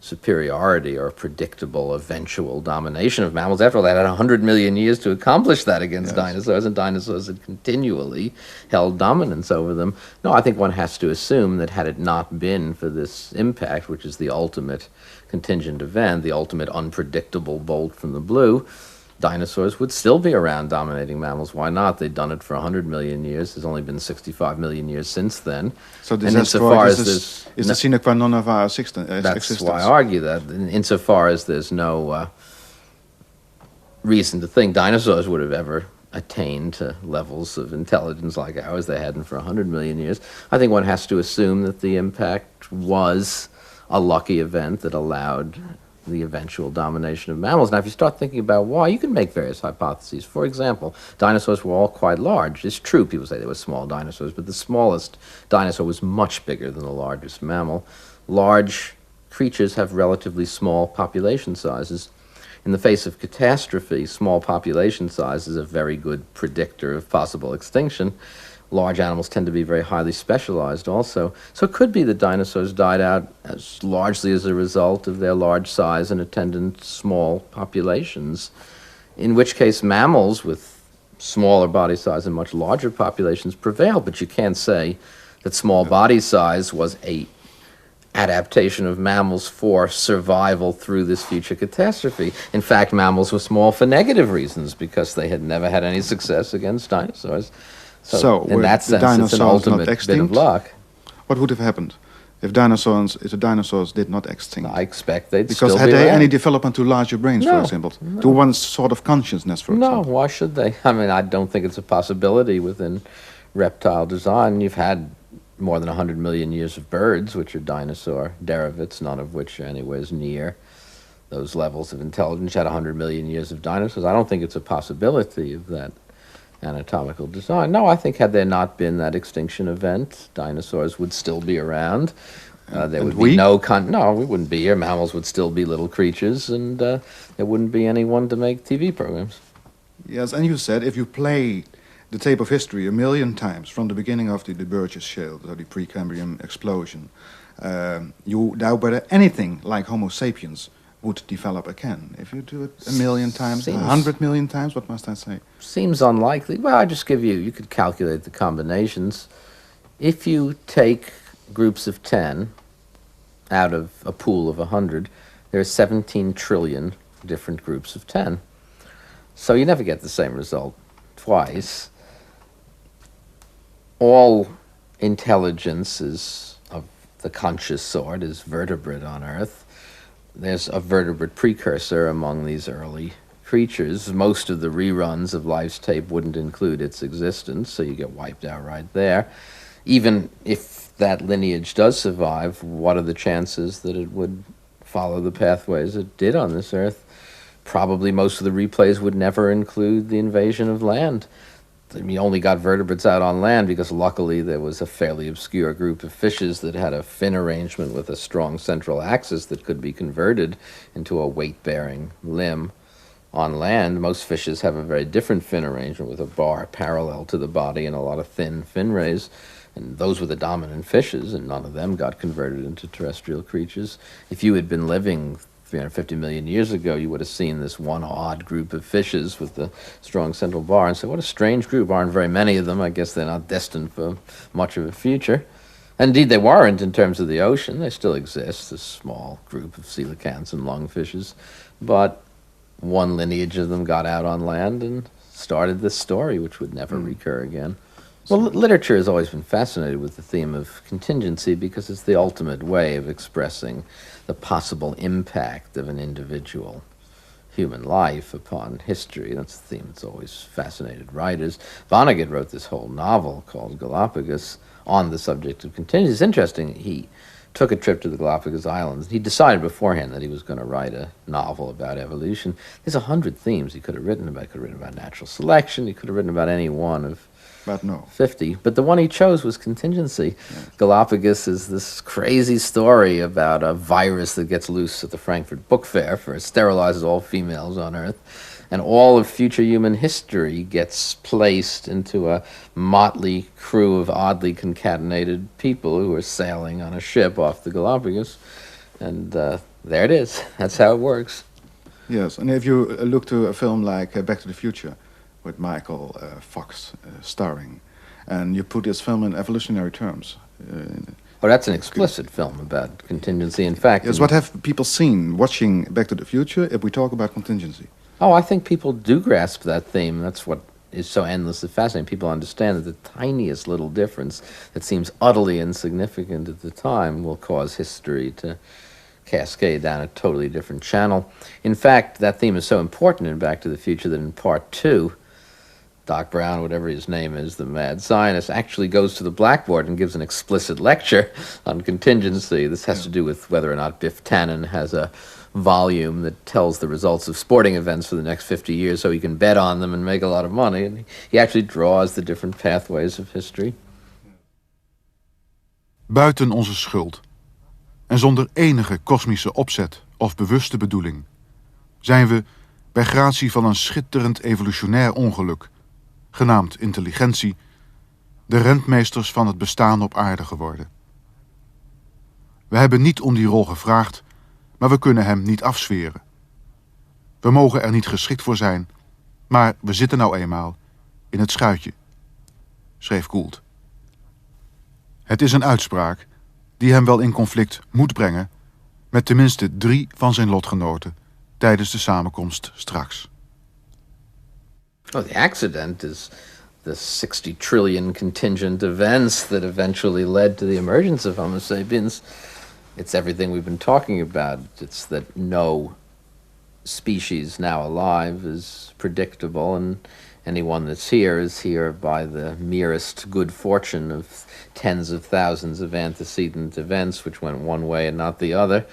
superiority or predictable eventual domination of mammals. After all, they had 100 million years to accomplish that against dinosaurs, and dinosaurs had continually held dominance over them. No, I think one has to assume that had it not been for this impact, which is the ultimate contingent event, the ultimate unpredictable bolt from the blue, dinosaurs would still be around dominating mammals. Why not? They've done it for 100 million years. There's only been 65 million years since then. So is the sine qua non of our existence? That's why I argue that. Insofar as there's no reason to think dinosaurs would have ever attained to levels of intelligence like ours, they hadn't for 100 million years. I think one has to assume that the impact was a lucky event that allowed the eventual domination of mammals. Now, if you start thinking about why, you can make various hypotheses. For example, dinosaurs were all quite large. It's true, people say they were small dinosaurs, but the smallest dinosaur was much bigger than the largest mammal. Large creatures have relatively small population sizes. In the face of catastrophe, small population size is a very good predictor of possible extinction. Large animals tend to be very highly specialized also. So it could be that dinosaurs died out largely as a result of their large size and attendant small populations, in which case mammals with smaller body size and much larger populations prevailed. But you can't say that small body size was a adaptation of mammals for survival through this future catastrophe. In fact, mammals were small for negative reasons because they had never had any success against dinosaurs. So in that sense, it's an ultimate bit of luck. What would have happened if the dinosaurs did not extinct? I expect they'd because still had be they around. any development to larger brains, for example, to one sort of consciousness, for example? No, why should they? I mean, I don't think it's a possibility within reptile design. You've had more than 100 million years of birds, which are dinosaur derivates, none of which are anywhere near those levels of intelligence. You had 100 million years of dinosaurs. I don't think it's a possibility of that anatomical design. No, I think had there not been that extinction event, dinosaurs would still be around. There would be no we wouldn't be here. Mammals would still be little creatures, and there wouldn't be anyone to make TV programs. Yes, and you said if you play the tape of history 1 million times from the beginning of the Burgess Shale, the Precambrian explosion, you doubt whether anything like Homo sapiens would develop again. If you do it 1 million times, 100 million times, what must I say? Seems unlikely. Well, I just give you could calculate the combinations. If you take groups of 10 out of a pool of 100, there are 17 trillion different groups of 10. So you never get the same result twice. All intelligence is of the conscious sort is vertebrate on Earth. There's a vertebrate precursor among these early creatures. Most of the reruns of life's tape wouldn't include its existence, so you get wiped out right there. Even if that lineage does survive, what are the chances that it would follow the pathways it did on this Earth? Probably most of the replays would never include the invasion of land. I mean, you only got vertebrates out on land because luckily there was a fairly obscure group of fishes that had a fin arrangement with a strong central axis that could be converted into a weight-bearing limb. On land, most fishes have a very different fin arrangement with a bar parallel to the body and a lot of thin fin rays. And those were the dominant fishes, and none of them got converted into terrestrial creatures. If you had been living 350 million years ago, you would have seen this one odd group of fishes with the strong central bar and said, what a strange group. Aren't very many of them. I guess they're not destined for much of a future. And indeed, they weren't in terms of the ocean. They still exist, a small group of coelacanths and lungfishes. But one lineage of them got out on land and started this story, which would never recur again. Well, literature has always been fascinated with the theme of contingency because it's the ultimate way of expressing the possible impact of an individual human life upon history. That's the theme that's always fascinated writers. Vonnegut wrote this whole novel called Galapagos on the subject of contingency. It's interesting, he took a trip to the Galapagos Islands. He decided beforehand that he was going to write a novel about evolution. There's 100 themes he could have written about. He could have written about natural selection. He could have written about any one of But no. 50. But the one he chose was contingency. Yeah. Galapagos is this crazy story about a virus that gets loose at the Frankfurt Book Fair for it sterilizes all females on Earth. And all of future human history gets placed into a motley crew of oddly concatenated people who are sailing on a ship off the Galapagos. And there it is. That's how it works. Yes, and if you look to a film like Back to the Future, with Michael Fox starring, and you put this film in evolutionary terms. Oh, that's an explicit film about contingency. In fact... Yes, what have people seen watching Back to the Future if we talk about contingency? Oh, I think people do grasp that theme. That's what is so endlessly fascinating. People understand that the tiniest little difference that seems utterly insignificant at the time will cause history to cascade down a totally different channel. In fact, that theme is so important in Back to the Future that in Part 2, Doc Brown, whatever his name is, the mad scientist, actually goes to the blackboard and gives an explicit lecture on contingency. This has to do with whether or not Biff Tannen has a volume that tells the results of sporting events for the next 50 years so he can bet on them and make a lot of money. And he actually draws the different pathways of history. Buiten onze schuld en zonder enige kosmische opzet of bewuste bedoeling zijn we, bij gratie van een schitterend evolutionair ongeluk, genaamd intelligentie, de rentmeesters van het bestaan op aarde geworden. We hebben niet om die rol gevraagd, maar we kunnen hem niet afzweren. We mogen er niet geschikt voor zijn, maar we zitten nou eenmaal in het schuitje, schreef Gould. Het is een uitspraak die hem wel in conflict moet brengen met tenminste 3 van zijn lotgenoten tijdens de samenkomst straks. Oh, the accident is the 60 trillion contingent events that eventually led to the emergence of Homo sapiens. It's everything we've been talking about. It's that no species now alive is predictable, and anyone that's here is here by the merest good fortune of tens of thousands of antecedent events which went one way and not the other.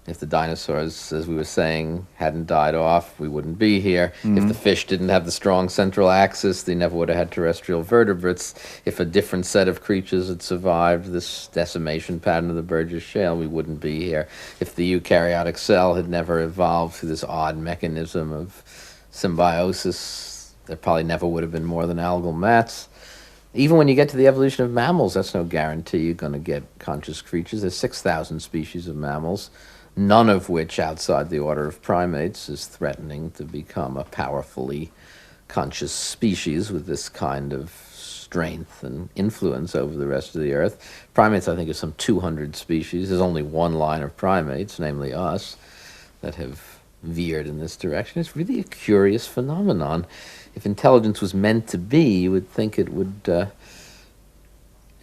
If the dinosaurs, as we were saying, hadn't died off, we wouldn't be here. Mm-hmm. If the fish didn't have the strong central axis, they never would have had terrestrial vertebrates. If a different set of creatures had survived this decimation pattern of the Burgess Shale, we wouldn't be here. If the eukaryotic cell had never evolved through this odd mechanism of symbiosis, there probably never would have been more than algal mats. Even when you get to the evolution of mammals, that's no guarantee you're going to get conscious creatures. There's 6,000 species of mammals, none of which outside the order of primates is threatening to become a powerfully conscious species with this kind of strength and influence over the rest of the earth. Primates, I think, is some 200 species. There's only one line of primates, namely us, that have veered in this direction. It's really a curious phenomenon. If intelligence was meant to be, you would think it would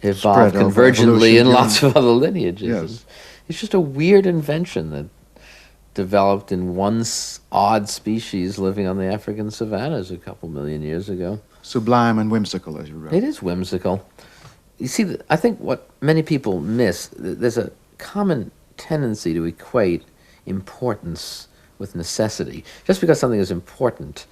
evolve convergently in lots of other lineages. Yes. It's just a weird invention that developed in one odd species living on the African savannas a couple million years ago. Sublime and whimsical, as you wrote. It is whimsical. You see, I think what many people miss, there's a common tendency to equate importance with necessity. Just because something is important,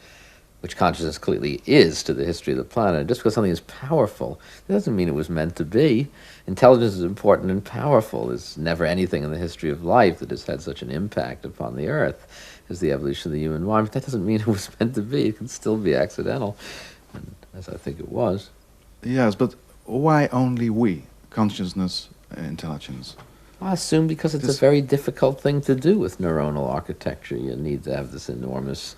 which consciousness clearly is to the history of the planet, just because something is powerful, that doesn't mean it was meant to be. Intelligence is important and powerful. There's never anything in the history of life that has had such an impact upon the earth as the evolution of the human mind, but that doesn't mean it was meant to be. It can still be accidental, and as I think it was. Yes, but why only we, consciousness, intelligence? I assume because it's a very difficult thing to do with neuronal architecture. You need to have this enormous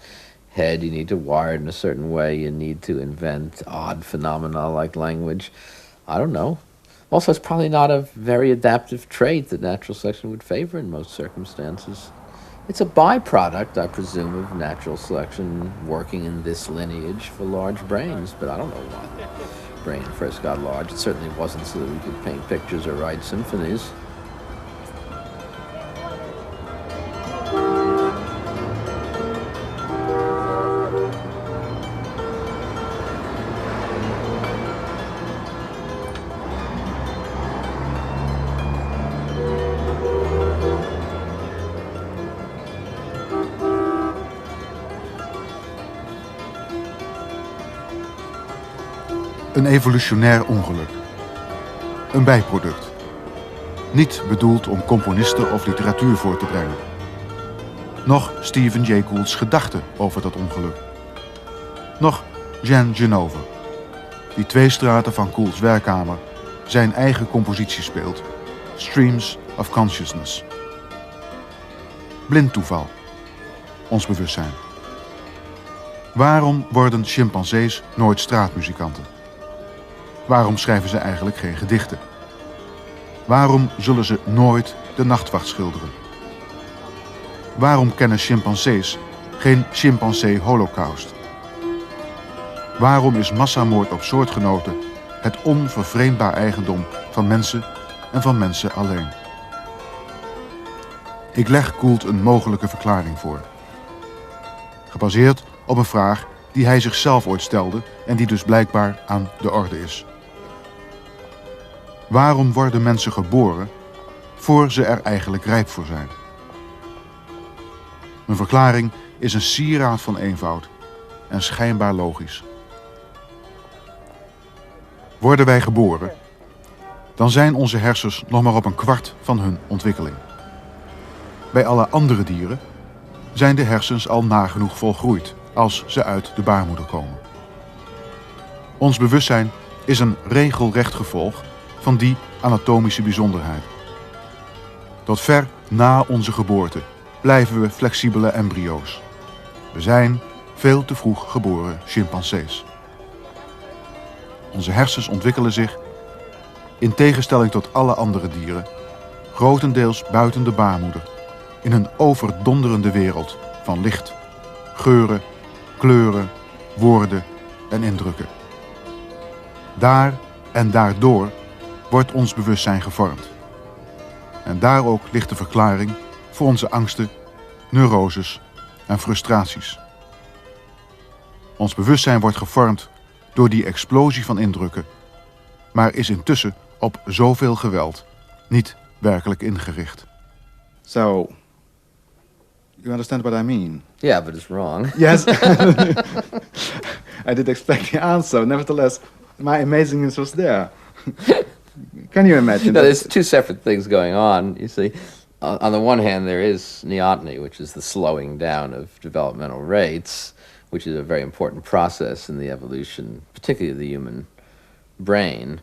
head, you need to wire it in a certain way, you need to invent odd phenomena like language. I don't know. Also, it's probably not a very adaptive trait that natural selection would favor in most circumstances. It's a byproduct, I presume, of natural selection working in this lineage for large brains, but I don't know why the brain first got large. It certainly wasn't so that we could paint pictures or write symphonies. Een evolutionair ongeluk. Een bijproduct. Niet bedoeld om componisten of literatuur voor te brengen. Nog Stephen Jay Gould's gedachten over dat ongeluk. Nog Jean Genova, die 2 straten van Goulds werkkamer zijn eigen compositie speelt. Streams of Consciousness. Blind toeval. Ons bewustzijn. Waarom worden chimpansees nooit straatmuzikanten? Waarom schrijven ze eigenlijk geen gedichten? Waarom zullen ze nooit de nachtwacht schilderen? Waarom kennen chimpansees geen chimpansee-holocaust? Waarom is massamoord op soortgenoten het onvervreemdbaar eigendom van mensen en van mensen alleen? Ik leg Gould een mogelijke verklaring voor. Gebaseerd op een vraag die hij zichzelf ooit stelde en die dus blijkbaar aan de orde is. Waarom worden mensen geboren voor ze er eigenlijk rijp voor zijn? Mijn verklaring is een sieraad van eenvoud en schijnbaar logisch. Worden wij geboren, dan zijn onze hersens nog maar op een kwart van hun ontwikkeling. Bij alle andere dieren zijn de hersens al nagenoeg volgroeid als ze uit de baarmoeder komen. Ons bewustzijn is een regelrecht gevolg van die anatomische bijzonderheid. Tot ver na onze geboorte blijven we flexibele embryo's. We zijn veel te vroeg geboren chimpansees. Onze hersens ontwikkelen zich, in tegenstelling tot alle andere dieren, grotendeels buiten de baarmoeder, in een overdonderende wereld van licht, geuren, kleuren, woorden en indrukken. Daar en daardoor wordt ons bewustzijn gevormd. En daar ook ligt de verklaring voor onze angsten, neuroses en frustraties. Ons bewustzijn wordt gevormd door die explosie van indrukken, maar is intussen op zoveel geweld niet werkelijk ingericht. So, you understand what I mean? Yeah, but it's wrong. Yes. I did expect the answer. Nevertheless, my amazingness was there. Can you imagine? No, there's 2 separate things going on, you see. On the one hand, there is neoteny, which is the slowing down of developmental rates, which is a very important process in the evolution, particularly of the human brain,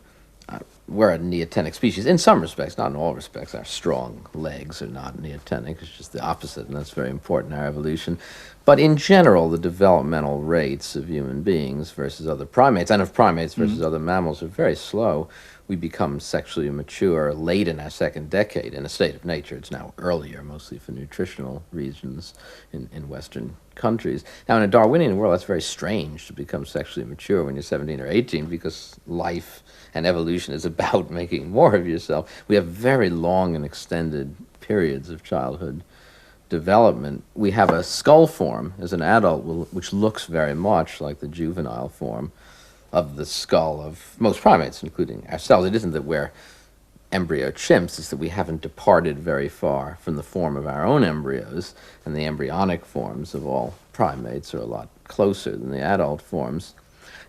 we're a neotenic species in some respects, not in all respects. Our strong legs are not neotenic. It's just the opposite, and that's very important in our evolution. But in general, the developmental rates of human beings versus other primates, and of primates versus other mammals, are very slow. We become sexually mature late in our second decade in a state of nature. It's now earlier, mostly for nutritional reasons in Western countries. Now, in a Darwinian world, that's very strange to become sexually mature when you're 17 or 18, because life and evolution is about making more of yourself. We have very long and extended periods of childhood development. We have a skull form as an adult which looks very much like the juvenile form of the skull of most primates, including ourselves. It isn't that we're embryo chimps, it's that we haven't departed very far from the form of our own embryos, and the embryonic forms of all primates are a lot closer than the adult forms.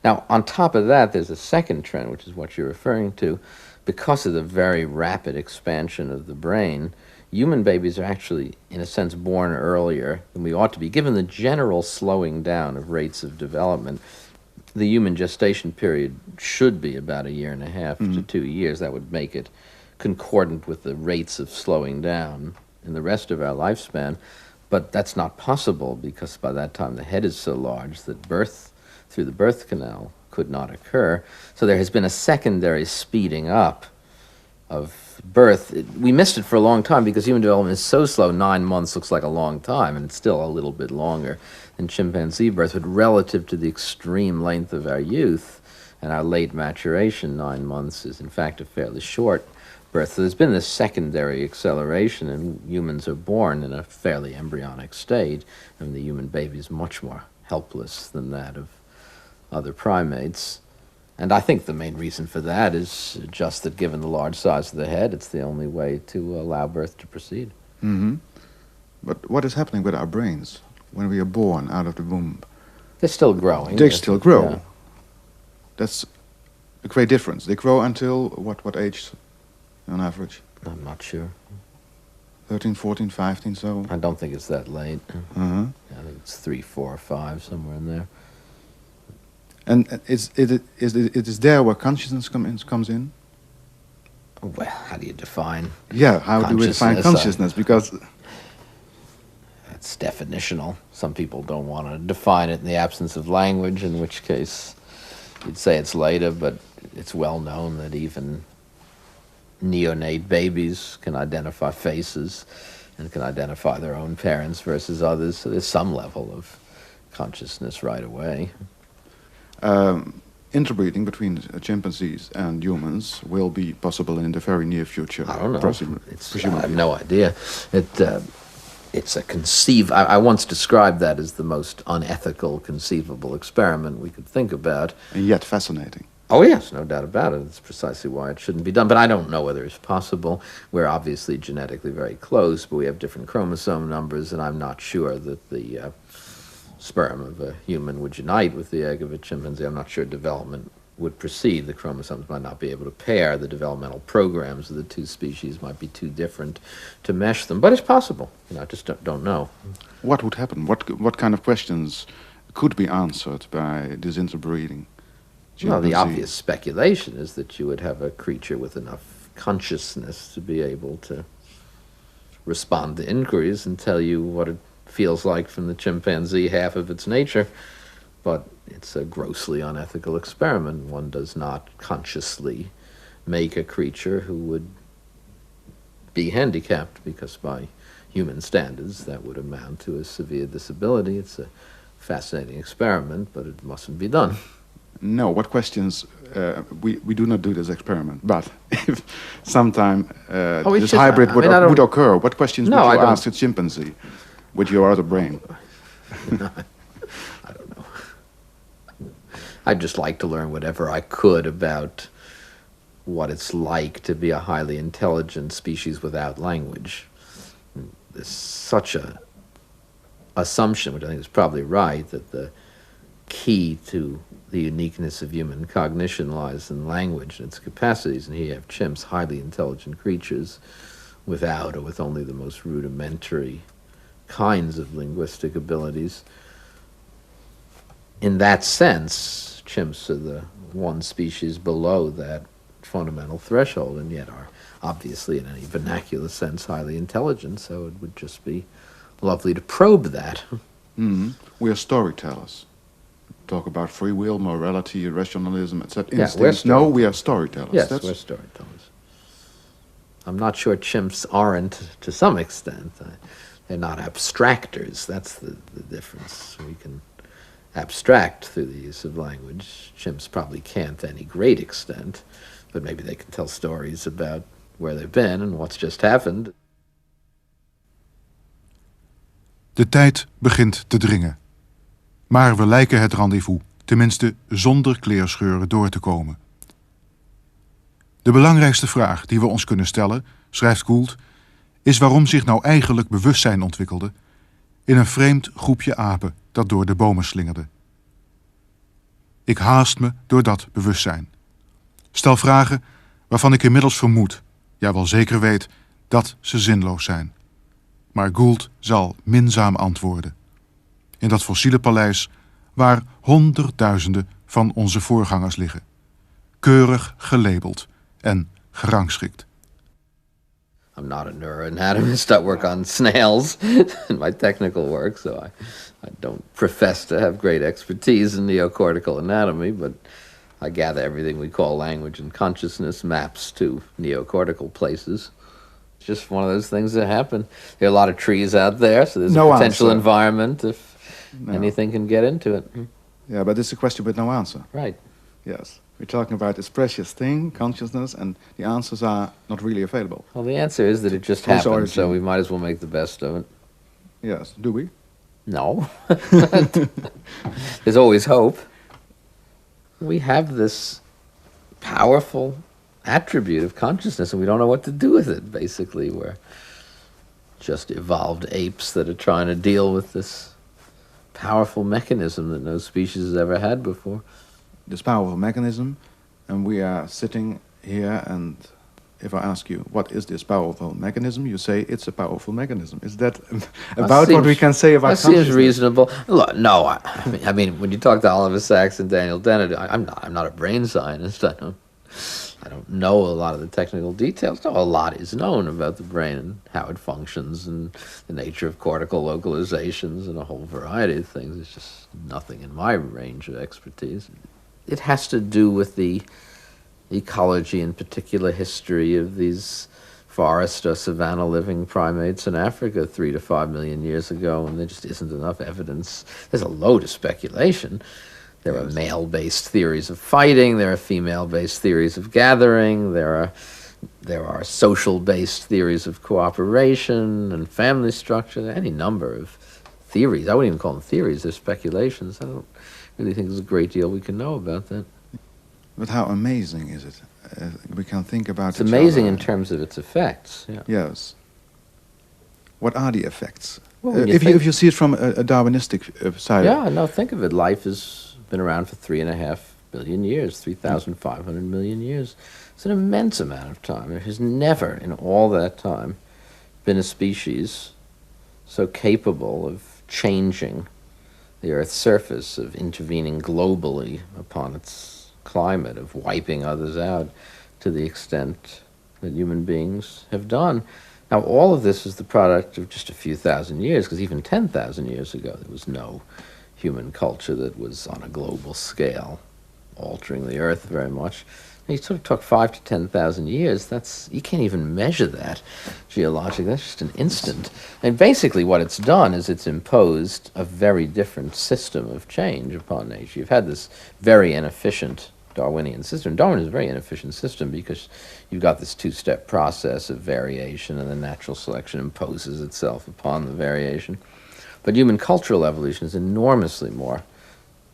Now, on top of that, there's a second trend, which is what you're referring to. Because of the very rapid expansion of the brain, human babies are actually, in a sense, born earlier than we ought to be. Given the general slowing down of rates of development, the human gestation period should be about 1.5 to 2 years. That would make it concordant with the rates of slowing down in the rest of our lifespan. But that's not possible, because by that time the head is so large that birth through the birth canal could not occur. So there has been a secondary speeding up of birth. We missed it for a long time because human development is so slow. 9 months looks like a long time, and it's still a little bit longer than chimpanzee birth. But relative to the extreme length of our youth and our late maturation, 9 months is in fact a fairly short birth. So there's been this secondary acceleration, and humans are born in a fairly embryonic state, and the human baby is much more helpless than that of other primates. And I think the main reason for that is just that given the large size of the head, it's the only way to allow birth to proceed. But what is happening with our brains when we are born out of the womb? They're still growing. They still grow. Yeah. That's a great difference. They grow until what age on average? I'm not sure. 13, 14, 15, so? I don't think it's that late. I think it's 3, 4, or 5, somewhere in there. And it is there where consciousness comes in? Well, how do you define? Yeah, how do we define consciousness? Because it's definitional. Some people don't want to define it in the absence of language, in which case you'd say it's later, but it's well known that even neonate babies can identify faces and can identify their own parents versus others, so there's some level of consciousness right away. Interbreeding between chimpanzees and humans will be possible in the very near future. I don't know. Presumably. I have no idea. It's a I once described that as the most unethical conceivable experiment we could think about. And yet fascinating. Oh yes, no doubt about it. It's precisely why it shouldn't be done. But I don't know whether it's possible. We're obviously genetically very close, but we have different chromosome numbers, and I'm not sure that the sperm of a human would unite with the egg of a chimpanzee. I'm not sure development would proceed. The chromosomes might not be able to pair. The developmental programs of the two species might be too different to mesh them. But it's possible. I just don't know. What would happen? What kind of questions could be answered by this interbreeding? Well, the obvious speculation is that you would have a creature with enough consciousness to be able to respond to inquiries and tell you what it feels like from the chimpanzee half of its nature. But it's a grossly unethical experiment. One does not consciously make a creature who would be handicapped, because by human standards that would amount to a severe disability. It's a fascinating experiment, but it mustn't be done. No, what questions, we do not do this experiment, but if sometime this hybrid would occur, what questions would you ask a chimpanzee with your other brain? I don't know. I'd just like to learn whatever I could about what it's like to be a highly intelligent species without language. There's such a assumption, which I think is probably right, that the key to the uniqueness of human cognition lies in language and its capacities, and here you have chimps, highly intelligent creatures, without or with only the most rudimentary kinds of linguistic abilities. In that sense, chimps are the one species below that fundamental threshold, and yet are obviously, in any vernacular sense, highly intelligent, so it would just be lovely to probe that. We are storytellers. Talk about free will, morality, rationalism, etc. Yeah, Instincts. No, we are storytellers. Yes, we're storytellers. I'm not sure chimps aren't, to some extent. They're not abstractors. That's the difference. We can abstract through the use of language. Chimps probably can't to any great extent, but maybe they can tell stories about where they've been and what's just happened. De tijd begint te dringen. Maar we lijken het rendezvous, tenminste zonder kleerscheuren door te komen. De belangrijkste vraag die we ons kunnen stellen, schrijft Gould, is waarom zich nou eigenlijk bewustzijn ontwikkelde in een vreemd groepje apen dat door de bomen slingerde. Ik haast me door dat bewustzijn. Stel vragen waarvan ik inmiddels vermoed, ja wel zeker weet, dat ze zinloos zijn. Maar Gould zal minzaam antwoorden. In dat fossiele paleis waar honderdduizenden van onze voorgangers liggen. Keurig gelabeld en gerangschikt. I'm not a neuroanatomist. I work on snails in my technical work, so I don't profess to have great expertise in neocortical anatomy, but I gather everything we call language and consciousness maps to neocortical places. It's just one of those things that happen. There are a lot of trees out there, so there's a potential environment if anything can get into it. Yeah, but it's a question with no answer. Right. Yes. We're talking about this precious thing, consciousness, and the answers are not really available. Well, the answer is that it just happened, so we might as well make the best of it. Yes. Do we? No. There's always hope. We have this powerful attribute of consciousness, and we don't know what to do with it, basically. We're just evolved apes that are trying to deal with this powerful mechanism that no species has ever had before. This powerful mechanism, and we are sitting here, and if I ask you, what is this powerful mechanism? You say, it's a powerful mechanism. Is that about what we can say about consciousness? That seems reasonable. Look, no, I mean, when you talk to Oliver Sacks and Daniel Dennett, I'm not a brain scientist. I don't know a lot of the technical details. No, a lot is known about the brain and how it functions and the nature of cortical localizations and a whole variety of things. It's just nothing in my range of expertise. It has to do with the ecology and particular history of these forest or savanna living primates in Africa 3 to 5 million years ago, and there just isn't enough evidence. There's a load of speculation. There are male-based theories of fighting, there are female-based theories of gathering, there are social-based theories of cooperation and family structure, there are any number of theories. I wouldn't even call them theories, they're speculations. I don't really think there's a great deal we can know about that. But how amazing is it? We can think about it. It's amazing in terms of its effects. Yeah. Yes. What are the effects? Well, if you see it from a Darwinistic side. Yeah, no, think of it. Life has been around for 3.5 billion years, 3,500 million years. It's an immense amount of time. There has never, in all that time, been a species so capable of changing the Earth's surface, of intervening globally upon its climate, of wiping others out to the extent that human beings have done. Now, all of this is the product of just a few thousand years, because even 10,000 years ago, there was no human culture that was on a global scale, altering the Earth very much. You sort of talk 5 to 10,000 years, you can't even measure that geologically, that's just an instant. And basically what it's done is it's imposed a very different system of change upon nature. You've had this very inefficient Darwinian system. Darwin is a very inefficient system because you've got this two-step process of variation, and then natural selection imposes itself upon the variation. But human cultural evolution is enormously more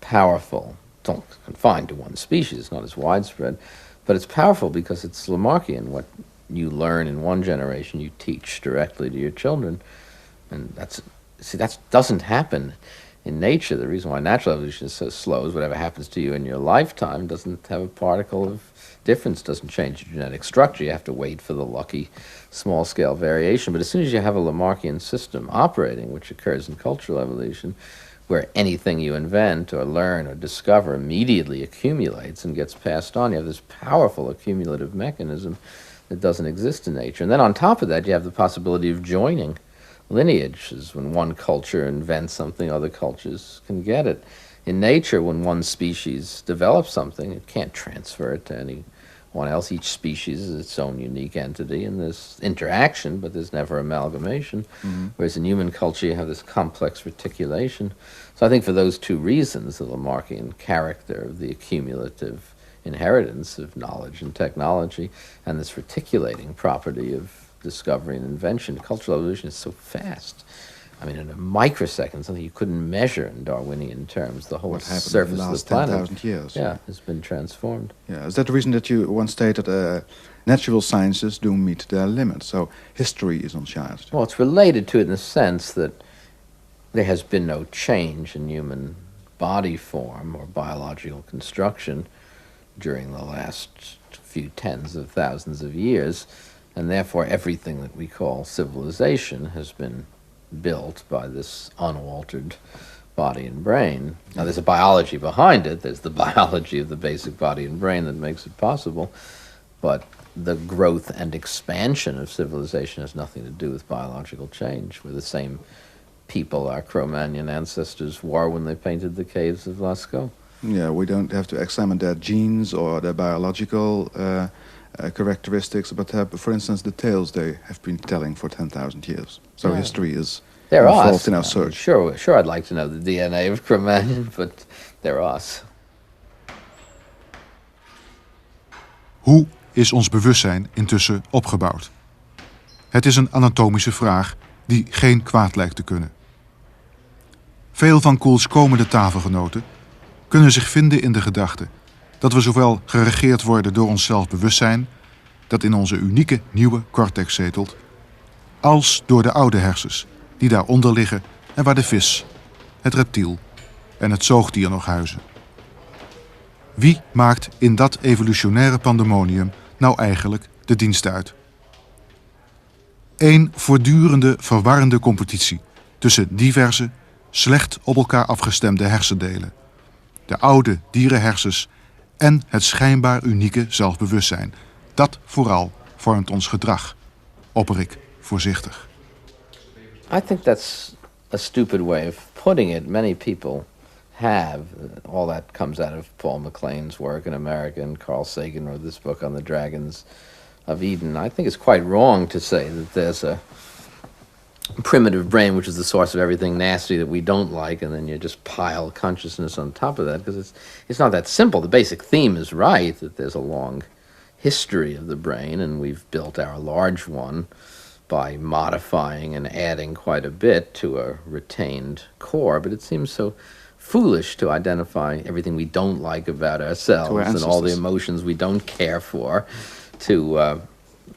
powerful. It's not confined to one species, it's not as widespread, but it's powerful because it's Lamarckian. What you learn in one generation, you teach directly to your children. And that doesn't happen in nature. The reason why natural evolution is so slow is whatever happens to you in your lifetime doesn't have a particle of difference, doesn't change your genetic structure. You have to wait for the lucky small-scale variation. But as soon as you have a Lamarckian system operating, which occurs in cultural evolution, where anything you invent or learn or discover immediately accumulates and gets passed on. You have this powerful accumulative mechanism that doesn't exist in nature. And then on top of that, you have the possibility of joining lineages. When one culture invents something, other cultures can get it. In nature, when one species develops something, it can't transfer it to anyone else. Each species is its own unique entity, and there's interaction, but there's never amalgamation. Whereas in human culture, you have this complex reticulation. So I think for those two reasons, the Lamarckian character of the accumulative inheritance of knowledge and technology, and this reticulating property of discovery and invention, cultural evolution is so fast. I mean, in a microsecond, something you couldn't measure in Darwinian terms, the whole surface in the of last the planet 10,000 years. has been transformed. Yeah, is that the reason that you once stated natural sciences do meet their limits? So history is uncharged. Well, it's related to it in the sense that there has been no change in human body form or biological construction during the last few tens of thousands of years, and therefore everything that we call civilization has been built by this unaltered body and brain. Now, there's a biology behind it. There's the biology of the basic body and brain that makes it possible, but the growth and expansion of civilization has nothing to do with biological change. We're the same people our Cro-Magnon ancestors were when they painted the caves of Lascaux. Yeah, we don't have to examine their genes or their biological characteristics, but for instance, the tales they have been telling for 10,000 years. So history is involved in our search. Sure, I'd like to know the DNA of Cro-Magnon, but they're us. Hoe is ons bewustzijn intussen opgebouwd? Het is een anatomische vraag die geen kwaad lijkt te kunnen. Veel van Gould's komende tafelgenoten kunnen zich vinden in de gedachte dat we zowel geregeerd worden door ons zelfbewustzijn, dat in onze unieke nieuwe cortex zetelt, als door de oude hersens die daaronder liggen en waar de vis, het reptiel en het zoogdier nog huizen. Wie maakt in dat evolutionaire pandemonium nou eigenlijk de dienst uit? Eén voortdurende verwarrende competitie tussen diverse, slecht op elkaar afgestemde hersendelen. De oude dierenhersens en het schijnbaar unieke zelfbewustzijn. Dat vooral vormt ons gedrag, opper ik voorzichtig. I think that's a stupid way of putting it. Many people have. All that comes out of Paul MacLean's work in America, and Carl Sagan wrote this book on the dragons of Eden. I think it's quite wrong to say that there's a primitive brain which is the source of everything nasty that we don't like, and then you just pile consciousness on top of that, because it's not that simple. The basic theme is right, that there's a long history of the brain, and we've built our large one by modifying and adding quite a bit to a retained core, but it seems so foolish to identify everything we don't like about ourselves and all the emotions we don't care for to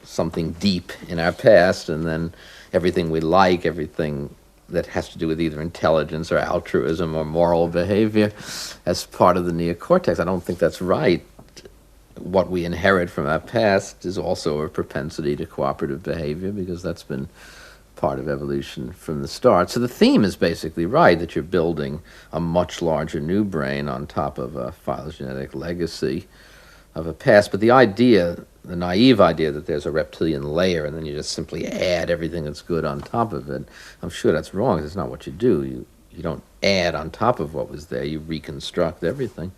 something deep in our past, and then everything we like, everything that has to do with either intelligence or altruism or moral behavior as part of the neocortex. I don't think that's right. What we inherit from our past is also a propensity to cooperative behavior, because that's been part of evolution from the start. So the theme is basically right, that you're building a much larger new brain on top of a phylogenetic legacy of a past. But the idea, the naive idea that there's a reptilian layer and then you just simply add everything that's good on top of it, I'm sure that's wrong. It's not what you do. You don't add on top of what was there. You reconstruct everything.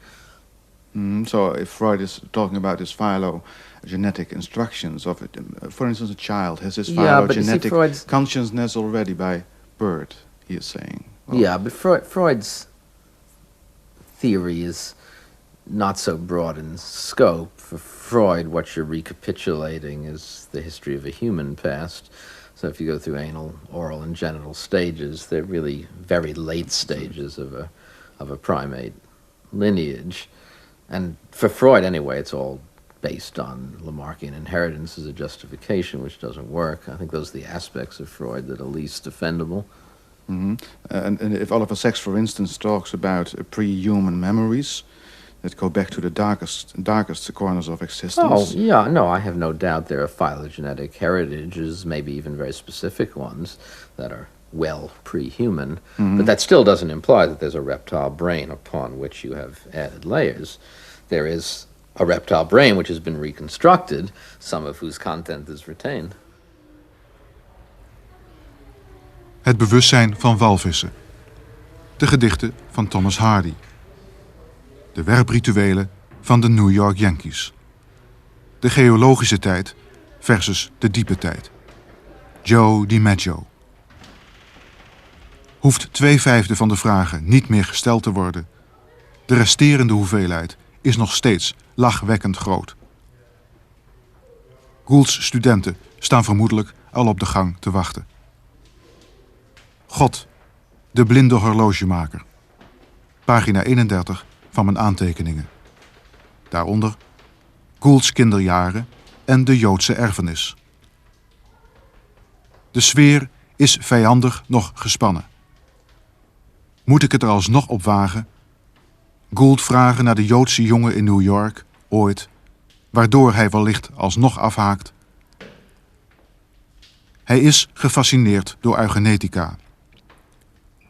So if Freud is talking about his phylogenetic instructions of it, for instance, a child has his phylogenetic consciousness already by birth, he is saying. Well, yeah, but Freud's theory is not so broad in scope. For Freud, what you're recapitulating is the history of a human past. So if you go through anal, oral, and genital stages, they're really very late stages of a primate lineage. And for Freud, anyway, it's all based on Lamarckian inheritance as a justification, which doesn't work. I think those are the aspects of Freud that are least defendable. And if Oliver Sacks, for instance, talks about pre-human memories that go back to the darkest corners of existence. Oh, yeah, no, I have no doubt there are phylogenetic heritages, maybe even very specific ones, that are well pre-human, but that still doesn't imply that there's a reptile brain upon which you have added layers. There is a reptile brain which has been reconstructed, some of whose content is retained. Het bewustzijn van walvissen. De gedichten van Thomas Hardy. De werprituelen van de New York Yankees. De geologische tijd versus de diepe tijd. Joe DiMaggio. Hoeft 2/5 van de vragen niet meer gesteld te worden. De resterende hoeveelheid is nog steeds lachwekkend groot. Goulds studenten staan vermoedelijk al op de gang te wachten. God, de blinde horlogemaker. Pagina 31 van mijn aantekeningen. Daaronder Goulds kinderjaren en de Joodse erfenis. De sfeer is vijandig nog gespannen. Moet ik het er alsnog op wagen? Gould vragen naar de Joodse jongen in New York, ooit, waardoor hij wellicht alsnog afhaakt. Hij is gefascineerd door eugenetica.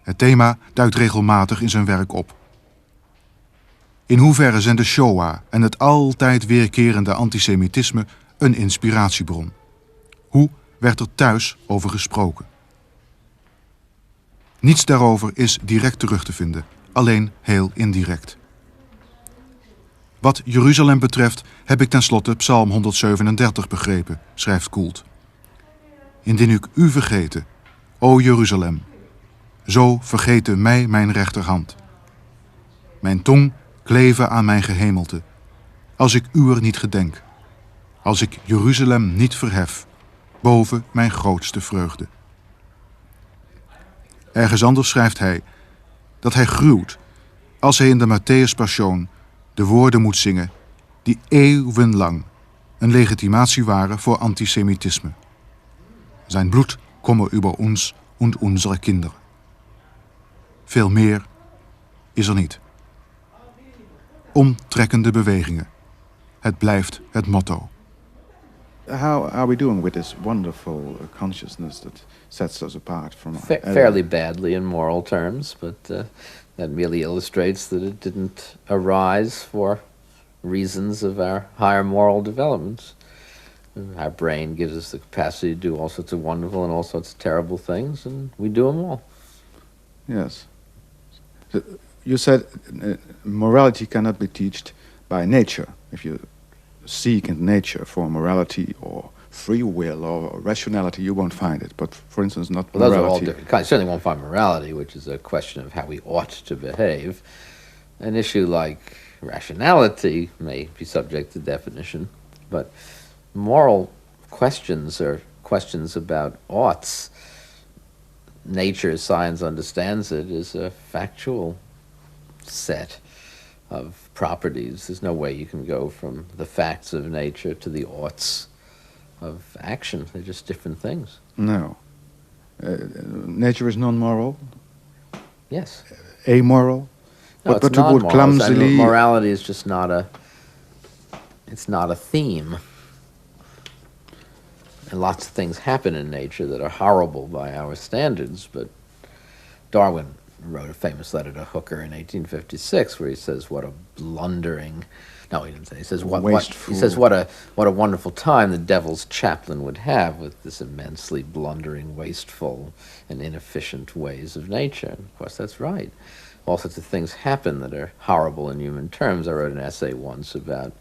Het thema duikt regelmatig in zijn werk op. In hoeverre zijn de Shoah en het altijd weerkerende antisemitisme een inspiratiebron? Hoe werd er thuis over gesproken? Niets daarover is direct terug te vinden, alleen heel indirect. Wat Jeruzalem betreft heb ik tenslotte Psalm 137 begrepen, schrijft Gould. Indien ik u vergeten, o Jeruzalem, zo vergeten mij mijn rechterhand. Mijn tong kleven aan mijn gehemelte, als ik uwer niet gedenk, als ik Jeruzalem niet verhef, boven mijn grootste vreugde. Ergens anders schrijft hij dat hij gruwt als hij in de Matthäus Passion de woorden moet zingen die eeuwenlang een legitimatie waren voor antisemitisme. Zijn bloed komme über uns und unsere Kinder. Veel meer is er niet. Omtrekkende bewegingen. Het blijft het motto. How are we doing with this wonderful consciousness that sets us apart from Fairly badly in moral terms, but that merely illustrates that it didn't arise for reasons of our higher moral developments. Our brain gives us the capacity to do all sorts of wonderful and all sorts of terrible things, and we do them all. Yes. You said morality cannot be taught by nature. If you seek in nature for morality or free will or rationality, you won't find it. But, for instance, not well, those morality. Are all different. You certainly won't find morality, which is a question of how we ought to behave. An issue like rationality may be subject to definition, but moral questions are questions about oughts. Nature, as science understands it, is a factual set of properties. There's no way you can go from the facts of nature to the oughts of action. They're just different things. No. Nature is non-moral? Yes. Amoral? No, but it's you would non-moral. clumsily... Morality is just not a... It's not a theme. And lots of things happen in nature that are horrible by our standards, but Darwin wrote a famous letter to Hooker in 1856 where he says, what a blundering... No, he didn't say. He says, what a wonderful time the devil's chaplain would have with this immensely blundering, wasteful, and inefficient ways of nature. And of course, that's right. All sorts of things happen that are horrible in human terms. I wrote an essay once about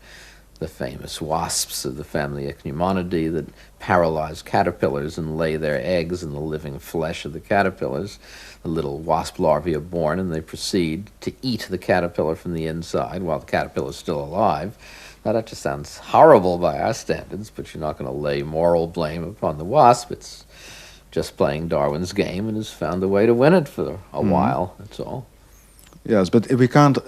the famous wasps of the family Ichneumonidae that paralyze caterpillars and lay their eggs in the living flesh of the caterpillars. The little wasp larvae are born and they proceed to eat the caterpillar from the inside while the caterpillar is still alive. Now that just sounds horrible by our standards, but you're not going to lay moral blame upon the wasp. It's just playing Darwin's game and has found a way to win it for a while, that's all. Yes, but if we can't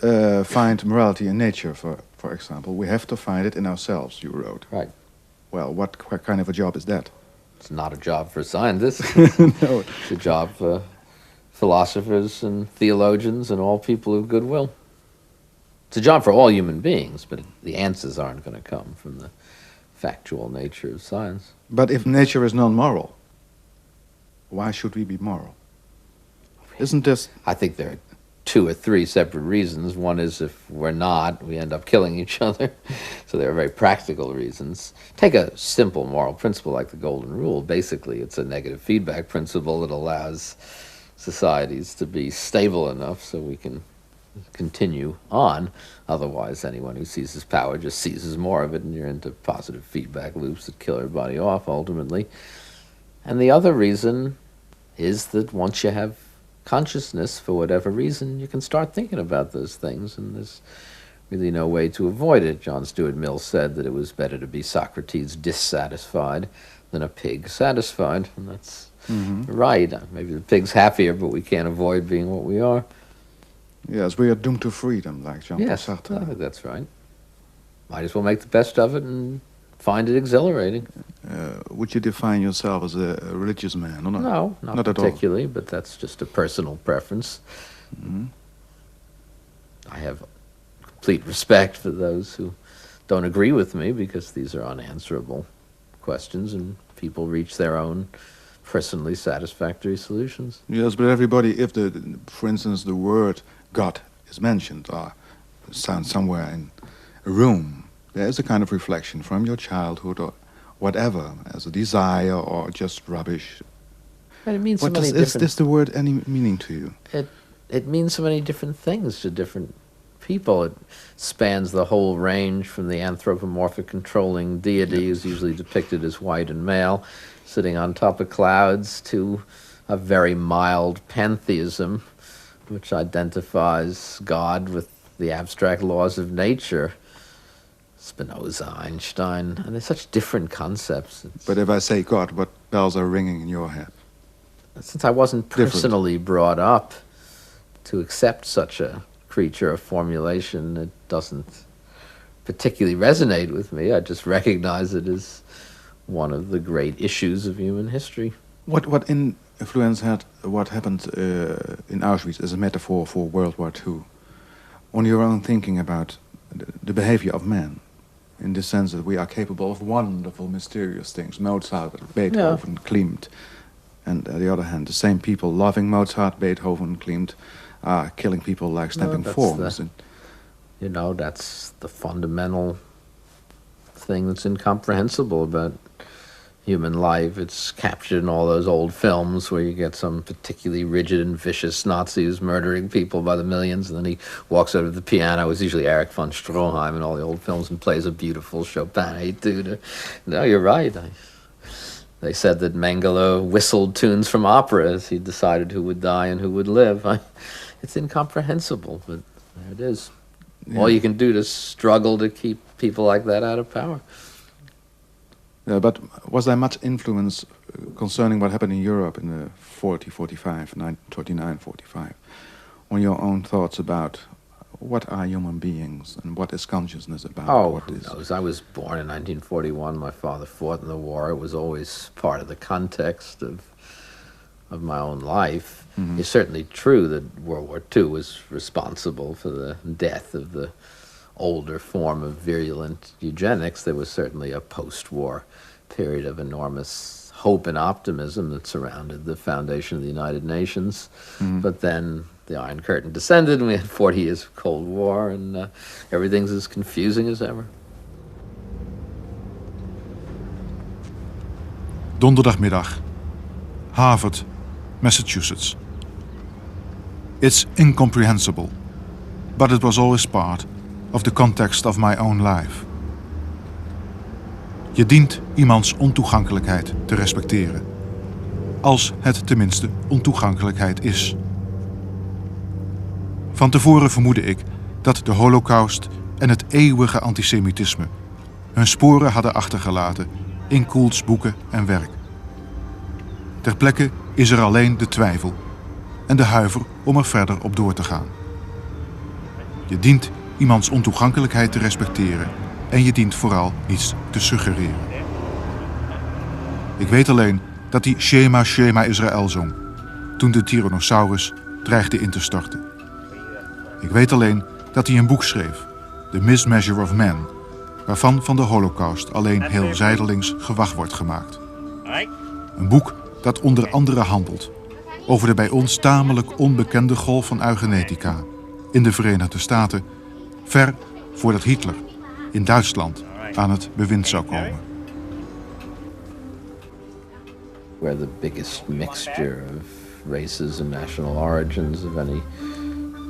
find morality in nature, for example, we have to find it in ourselves, you wrote. Right. Well, what kind of a job is that? It's not a job for scientists. No. It's a job for philosophers and theologians and all people of goodwill. It's a job for all human beings, but the answers aren't going to come from the factual nature of science. But if nature is non-moral, why should we be moral? Isn't this... I think there are 2 or 3 separate reasons. One is if we're not, we end up killing each other. So there are very practical reasons. Take a simple moral principle like the Golden Rule. Basically, it's a negative feedback principle that allows societies to be stable enough so we can continue on. Otherwise, anyone who seizes power just seizes more of it, and you're into positive feedback loops that kill everybody off ultimately. And the other reason is that once you have consciousness, for whatever reason, you can start thinking about those things, and there's really no way to avoid it. John Stuart Mill said that it was better to be Socrates dissatisfied than a pig satisfied, and that's right. Maybe the pig's happier, but we can't avoid being what we are. Yes, we are doomed to freedom, like Jean-Paul Sartre. I think that's right. Might as well make the best of it and find it exhilarating. Would you define yourself as a religious man or not? No, not particularly, but that's just a personal preference. I have complete respect for those who don't agree with me, because these are unanswerable questions and people reach their own personally satisfactory solutions. Yes, but everybody, if for instance, the word God is mentioned or sounds somewhere in a room, there is a kind of reflection from your childhood or whatever, as a desire or just rubbish. But it means so many different... Is this the word any meaning to you? It means so many different things to different people. It spans the whole range from the anthropomorphic controlling deity, who's usually depicted as white and male, sitting on top of clouds, to a very mild pantheism, which identifies God with the abstract laws of nature. Spinoza, Einstein, and they're such different concepts. But if I say God, what bells are ringing in your head? Since I wasn't personally brought up to accept such a creature of formulation, it doesn't particularly resonate with me. I just recognize it as one of the great issues of human history. What influence had what happened in Auschwitz as a metaphor for World War II on your own thinking about the behavior of man, in the sense that we are capable of wonderful, mysterious things? Mozart, Beethoven, Klimt. And on the other hand, the same people loving Mozart, Beethoven, Klimt are killing people like stamping forms. That's the fundamental thing that's incomprehensible about human life. It's captured in all those old films where you get some particularly rigid and vicious Nazi who's murdering people by the millions, and then he walks over to the piano. It's usually Erich von Stroheim in all the old films, and plays a beautiful Chopin etude. No, you're right. They said that Mengele whistled tunes from opera as he decided who would die and who would live. It's incomprehensible, but there it is. Yeah. All you can do to struggle to keep people like that out of power. Yeah, but was there much influence concerning what happened in Europe in the 39-45, on your own thoughts about what are human beings and what is consciousness about? Who knows? I was born in 1941. My father fought in the war. It was always part of the context of my own life. Mm-hmm. It's certainly true that World War II was responsible for the death of the older form of virulent eugenics. There was certainly a post-war period of enormous hope and optimism that surrounded the foundation of the United Nations. Mm-hmm. But then the Iron Curtain descended, and we had 40 years of Cold War, and everything's as confusing as ever. Donderdagmiddag, Harvard, Massachusetts. It's incomprehensible, but it was always part of the context of my own life. Je dient iemands ontoegankelijkheid te respecteren, als het tenminste ontoegankelijkheid is. Van tevoren vermoedde ik dat de Holocaust en het eeuwige antisemitisme hun sporen hadden achtergelaten in Goulds boeken en werk. Ter plekke is er alleen de twijfel en de huiver om er verder op door te gaan. Je dient iemands ontoegankelijkheid te respecteren en je dient vooral niets te suggereren. Ik weet alleen dat hij Shema Shema Israël zong toen de Tyrannosaurus dreigde in te storten. Ik weet alleen dat hij een boek schreef, The Mismeasure of Man, waarvan van de Holocaust alleen heel zijdelings gewag wordt gemaakt. Een boek dat onder andere handelt over de bij ons tamelijk onbekende golf van eugenetica in de Verenigde Staten, ver voordat Hitler in Duitsland aan het bewind zou komen. We're the biggest mixture of races and national origins of any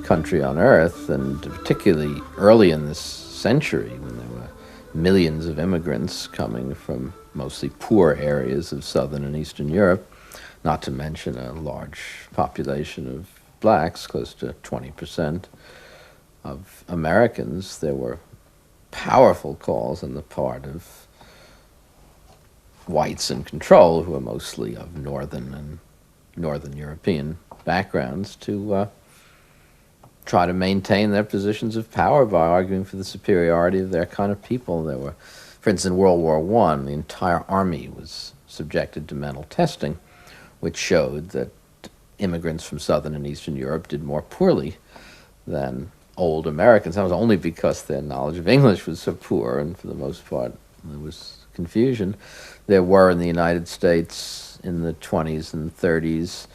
country on earth, and particularly early in this century when there were millions of immigrants coming from mostly poor areas of southern and eastern Europe, not to mention a large population of blacks, close to 20% of Americans. There were powerful calls on the part of whites in control, who were mostly of northern European backgrounds, to try to maintain their positions of power by arguing for the superiority of their kind of people. There were, for instance, in World War I, the entire army was subjected to mental testing, which showed that immigrants from Southern and Eastern Europe did more poorly than old Americans. That was only because their knowledge of English was so poor, and for the most part there was confusion. There were in the United States in the 20s and 30s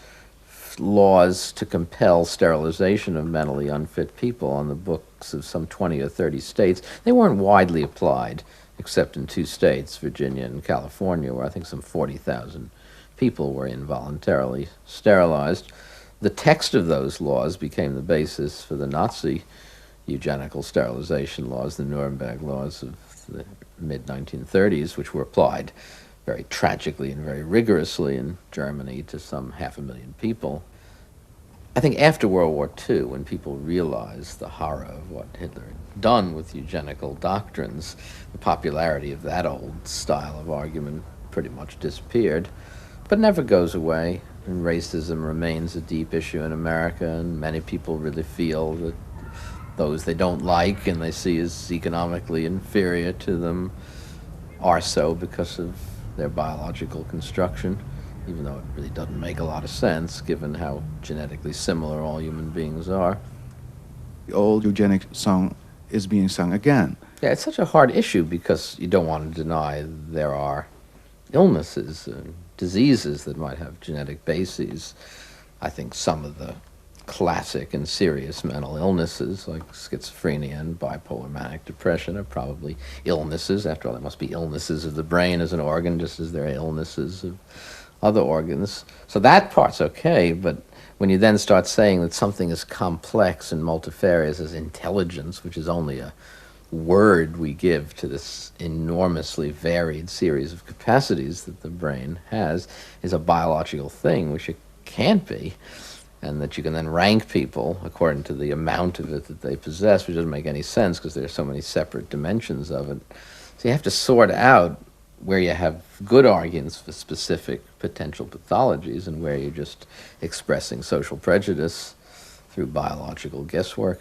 laws to compel sterilization of mentally unfit people on the books of some 20 or 30 states. They weren't widely applied, except in 2 states, Virginia and California, where I think some 40,000 people were involuntarily sterilized. The text of those laws became the basis for the Nazi eugenical sterilization laws, the Nuremberg laws of the mid-1930s, which were applied very tragically and very rigorously in Germany to some 500,000 people. I think after World War II, when people realized the horror of what Hitler had done with eugenical doctrines, the popularity of that old style of argument pretty much disappeared, but never goes away. And racism remains a deep issue in America, and many people really feel that those they don't like and they see as economically inferior to them are so because of their biological construction, even though it really doesn't make a lot of sense given how genetically similar all human beings are. The old eugenic song is being sung again. Yeah, it's such a hard issue because you don't want to deny there are illnesses, diseases that might have genetic bases. I think some of the classic and serious mental illnesses like schizophrenia and bipolar manic depression are probably illnesses. After all, there must be illnesses of the brain as an organ, just as there are illnesses of other organs. So that part's okay, but when you then start saying that something as complex and multifarious as intelligence, which is only a word we give to this enormously varied series of capacities that the brain has, is a biological thing, which it can't be, and that you can then rank people according to the amount of it that they possess, which doesn't make any sense because there are so many separate dimensions of it. So you have to sort out where you have good arguments for specific potential pathologies and where you're just expressing social prejudice through biological guesswork.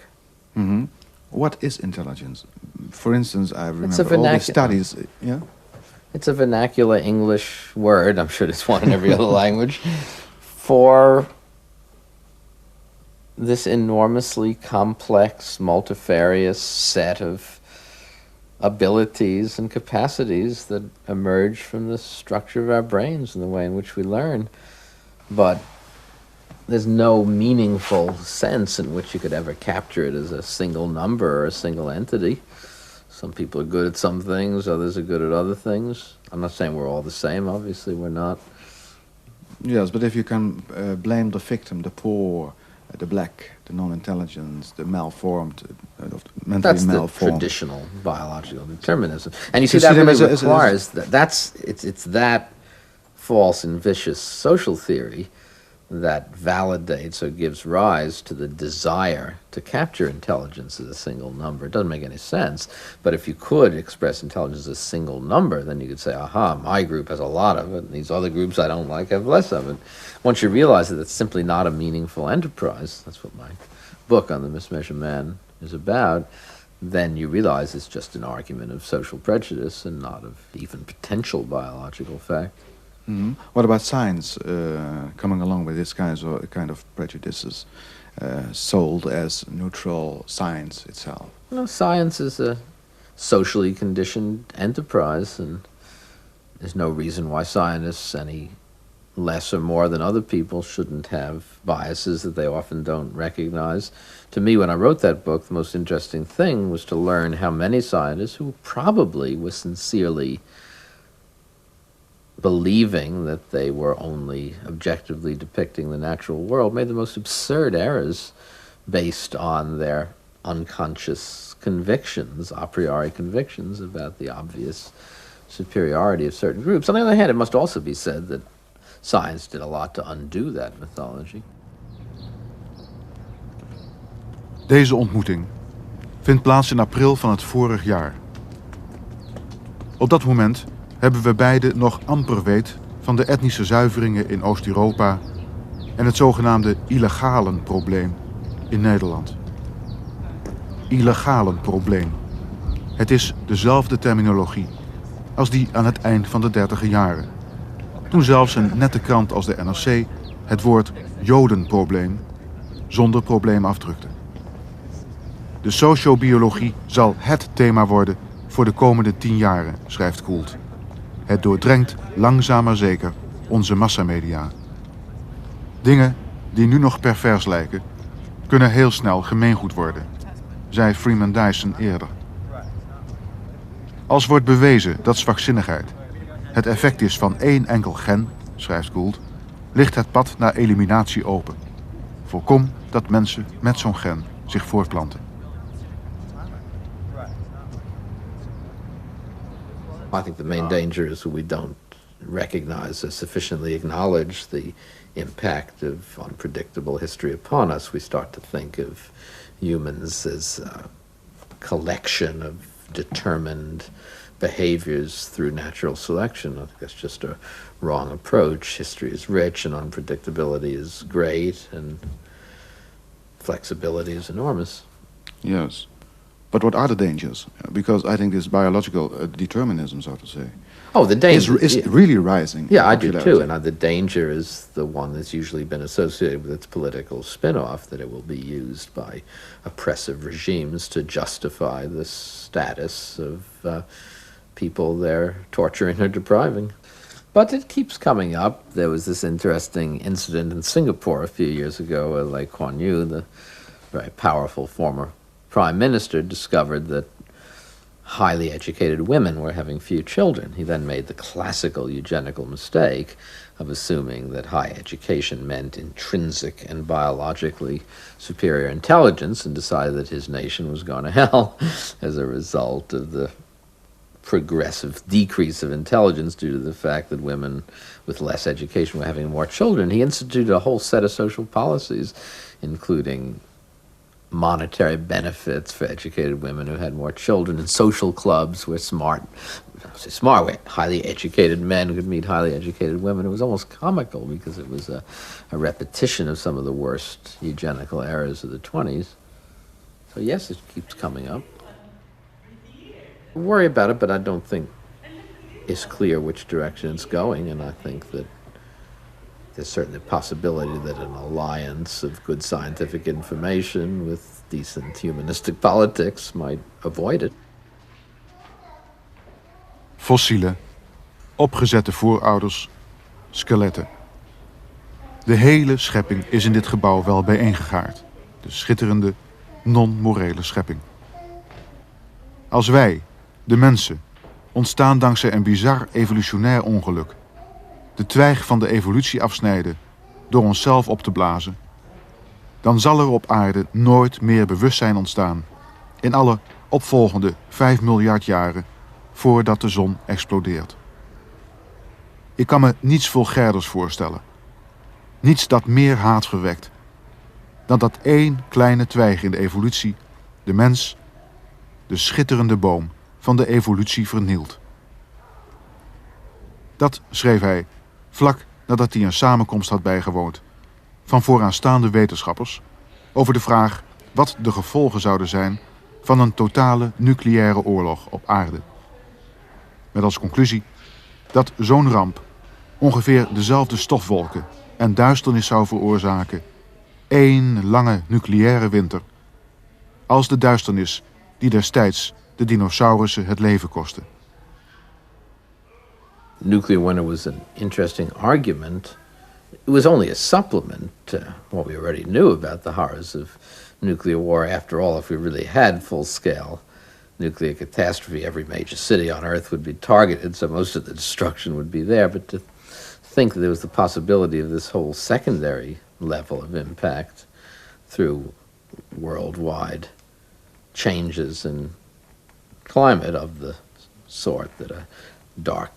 Mm-hmm. What is intelligence? For instance, I remember all the studies. Yeah, it's a vernacular English word. I'm sure there's one in every other language for this enormously complex, multifarious set of abilities and capacities that emerge from the structure of our brains and the way in which we learn. But there's no meaningful sense in which you could ever capture it as a single number or a single entity. Some people are good at some things, others are good at other things. I'm not saying we're all the same, obviously we're not. Yes, but if you can blame the victim, the poor, the black, the non-intelligent, the malformed, mentally malformed. That's the traditional biological determinism. And you see that really requires, it's that false and vicious social theory that validates or gives rise to the desire to capture intelligence as a single number. It doesn't make any sense, but if you could express intelligence as a single number, then you could say, aha, my group has a lot of it, and these other groups I don't like have less of it. Once you realize that it's simply not a meaningful enterprise, that's what my book on the mismeasured man is about, then you realize it's just an argument of social prejudice and not of even potential biological fact. Mm-hmm. What about science coming along with this kind of prejudices, sold as neutral science itself? Well, science is a socially conditioned enterprise, and there's no reason why scientists any less or more than other people, shouldn't have biases that they often don't recognize. To me, when I wrote that book, the most interesting thing was to learn how many scientists who probably were sincerely believing that they were only objectively depicting the natural world made the most absurd errors based on their unconscious convictions, a priori convictions about the obvious superiority of certain groups. On the other hand, it must also be said that science did a lot to undo that mythology. Deze ontmoeting vindt plaats in april van het vorig jaar. Op dat moment hebben we beiden nog amper weet van de etnische zuiveringen in Oost-Europa en het zogenaamde illegalenprobleem in Nederland. Illegalenprobleem. Het is dezelfde terminologie als die aan het eind van de 30e jaren. Toen zelfs een nette krant als de NRC het woord Jodenprobleem zonder probleem afdrukte. De sociobiologie zal het thema worden voor de komende 10 jaren, schrijft Gould. Het doordrenkt langzaam maar zeker onze massamedia. Dingen die nu nog pervers lijken, kunnen heel snel gemeengoed worden, zei Freeman Dyson eerder. Als wordt bewezen dat zwakzinnigheid het effect is van 1 enkel gen, schrijft Gould, ligt het pad naar eliminatie open. Voorkom dat mensen met zo'n gen zich voortplanten. I think the main danger is we don't recognize or sufficiently acknowledge the impact of unpredictable history upon us. We start to think of humans as a collection of determined behaviors through natural selection. I think that's just a wrong approach. History is rich and unpredictability is great and flexibility is enormous. Yes. But what are the dangers? Because I think this biological determinism, so to say, the danger is really rising. Yeah, I do too. And the danger is the one that's usually been associated with its political spin-off, that it will be used by oppressive regimes to justify the status of people they're torturing or depriving. But it keeps coming up. There was this interesting incident in Singapore a few years ago where Lee Kuan Yew, the very powerful former prime minister, discovered that highly educated women were having few children. He then made the classical eugenical mistake of assuming that high education meant intrinsic and biologically superior intelligence, and decided that his nation was going to hell as a result of the progressive decrease of intelligence due to the fact that women with less education were having more children. He instituted a whole set of social policies, including monetary benefits for educated women who had more children, and social clubs where highly educated men could meet highly educated women. It was almost comical because it was a repetition of some of the worst eugenical errors of the 20s. So yes, it keeps coming up. I worry about it, but I don't think it's clear which direction it's going, and I think that there's certainly a possibility that an alliance of good scientific information with decent humanistic politics might avoid it. Fossielen, opgezette voorouders, skeletten. De hele schepping is in dit gebouw wel bijeengegaard. De schitterende, non-morele schepping. Als wij, de mensen, ontstaan dankzij een bizar evolutionair ongeluk, de twijg van de evolutie afsnijden door onszelf op te blazen, dan zal er op aarde nooit meer bewustzijn ontstaan in alle opvolgende 5 miljard jaren voordat de zon explodeert. Ik kan me niets vulgairders voorstellen. Niets dat meer haat verwekt dan dat 1 kleine twijg in de evolutie de mens, de schitterende boom van de evolutie, vernielt. Dat schreef hij vlak nadat hij een samenkomst had bijgewoond van vooraanstaande wetenschappers over de vraag wat de gevolgen zouden zijn van een totale nucleaire oorlog op aarde. Met als conclusie dat zo'n ramp ongeveer dezelfde stofwolken en duisternis zou veroorzaken, 1 lange nucleaire winter, als de duisternis die destijds de dinosaurussen het leven kostte. Nuclear winter was an interesting argument it was only a supplement to what we already knew about the horrors of nuclear war. After all, if we really had full-scale nuclear catastrophe, every major city on Earth would be targeted, so most of the destruction would be there. But to think that there was the possibility of this whole secondary level of impact through worldwide changes in climate of the sort that a dark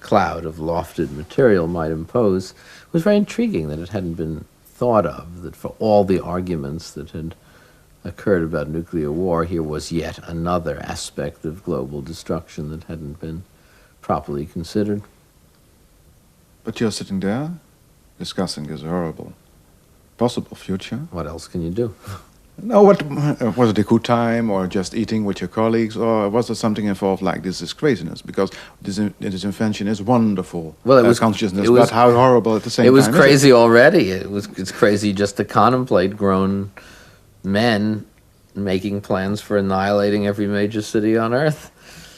cloud of lofted material might impose was very intriguing, that it hadn't been thought of, that for all the arguments that had occurred about nuclear war, here was yet another aspect of global destruction that hadn't been properly considered. But you're sitting there discussing this horrible possible future. What else can you do? No, what was it a good time, or just eating with your colleagues, or was there something involved like this is craziness? Because this invention is wonderful. Well, it was consciousness, it was, but how horrible at the same time. It was crazy already. It's crazy just to contemplate grown men making plans for annihilating every major city on Earth.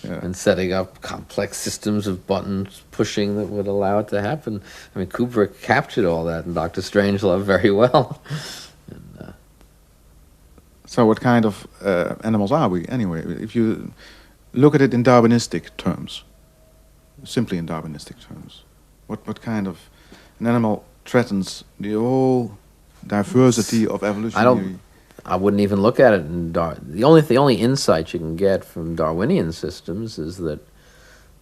Yeah. And setting up complex systems of buttons pushing that would allow it to happen. I mean, Kubrick captured all that in Dr. Strangelove very well. So what kind of animals are we, anyway? If you look at it in Darwinistic terms, simply in Darwinistic terms, what kind of an animal threatens the whole diversity of evolutionary... I wouldn't even look at it in the only insight you can get from Darwinian systems is that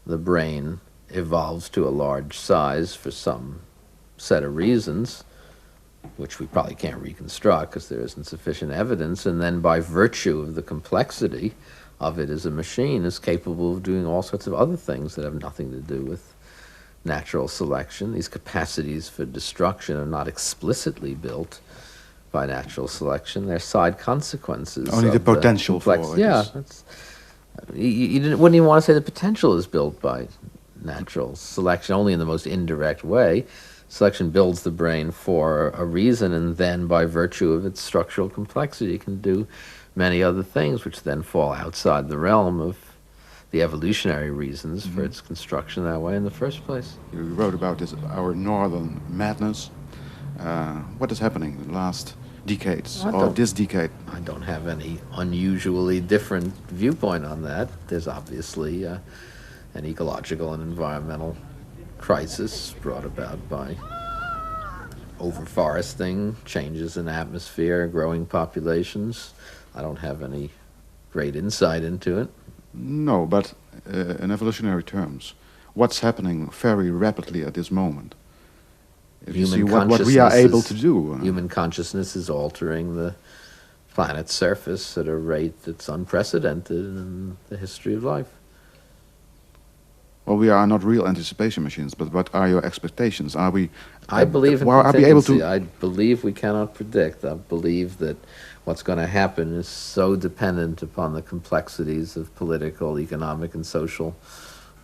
the brain evolves to a large size for some set of reasons, which we probably can't reconstruct because there isn't sufficient evidence, and then by virtue of the complexity of it as a machine is capable of doing all sorts of other things that have nothing to do with natural selection. These capacities for destruction are not explicitly built by natural selection. They're side consequences. Only the potential for it. Yeah, you wouldn't even want to say the potential is built by natural selection, only in the most indirect way. Selection builds the brain for a reason, and then by virtue of its structural complexity, it can do many other things, which then fall outside the realm of the evolutionary reasons for its construction that way in the first place. You wrote about this, our northern madness. What is happening in the last decades, or this decade? I don't have any unusually different viewpoint on that. There's obviously an ecological and environmental crisis brought about by overforesting, changes in atmosphere, growing populations. I don't have any great insight into it. No, but in evolutionary terms, what's happening very rapidly at this moment? If you see what we are able to do. Human consciousness is altering the planet's surface at a rate that's unprecedented in the history of life. Well, we are not real anticipation machines, but what are your expectations? Are we... I believe in contingency. I believe we cannot predict. I believe that what's going to happen is so dependent upon the complexities of political, economic, and social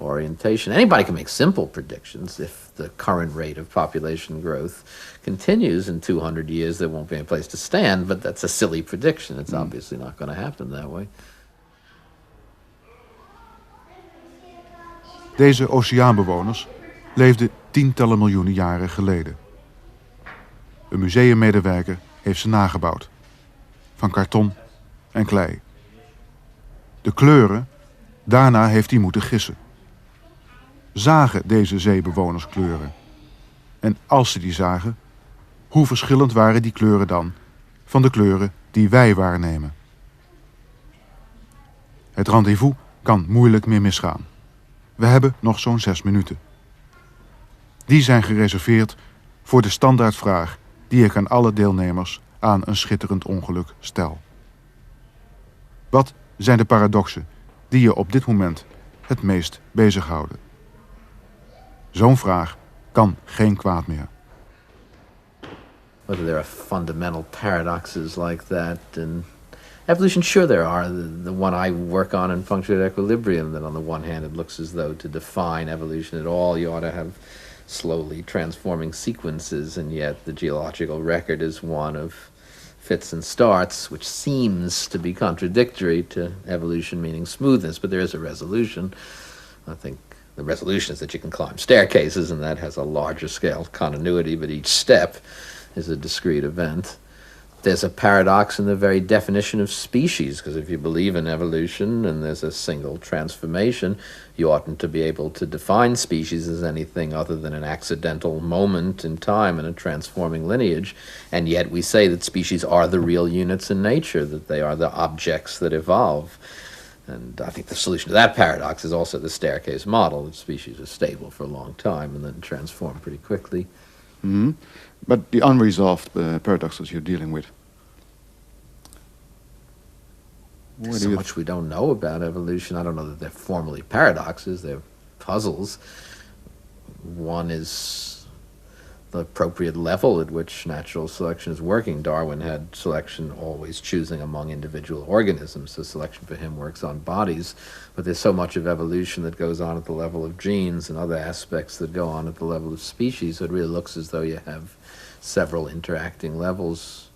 orientation. Anybody can make simple predictions. If the current rate of population growth continues in 200 years, there won't be any place to stand, but that's a silly prediction. It's obviously not going to happen that way. Deze oceaanbewoners leefden tientallen miljoenen jaren geleden. Een museummedewerker heeft ze nagebouwd. Van karton en klei. De kleuren, daarna heeft hij moeten gissen. Zagen deze zeebewoners kleuren? En als ze die zagen, hoe verschillend waren die kleuren dan van de kleuren die wij waarnemen? Het rendezvous kan moeilijk meer misgaan. We hebben nog zo'n 6 minuten. Die zijn gereserveerd voor de standaardvraag die ik aan alle deelnemers aan een schitterend ongeluk stel. Wat zijn de paradoxen die je op dit moment het meest bezighouden? Zo'n vraag kan geen kwaad meer. Whether there are fundamental paradoxes like that in evolution, sure there are. The one I work on in Punctured Equilibrium, that on the one hand it looks as though to define evolution at all you ought to have slowly transforming sequences, and yet the geological record is one of fits and starts, which seems to be contradictory to evolution meaning smoothness, but there is a resolution. I think The resolution is that you can climb staircases, and that has a larger scale continuity, but each step is a discrete event. There's a paradox in the very definition of species, because if you believe in evolution and there's a single transformation, you oughtn't to be able to define species as anything other than an accidental moment in time in a transforming lineage. And yet we say that species are the real units in nature, that they are the objects that evolve. And I think the solution to that paradox is also the staircase model, that species are stable for a long time and then transform pretty quickly. Mm-hmm. But the unresolved paradoxes you're dealing with. There's so much we don't know about evolution. I don't know that they're formally paradoxes, they're puzzles. One is the appropriate level at which natural selection is working. Darwin had selection always choosing among individual organisms, so selection for him works on bodies, but there's so much of evolution that goes on at the level of genes and other aspects that go on at the level of species, so it really looks as though you have several interacting levels,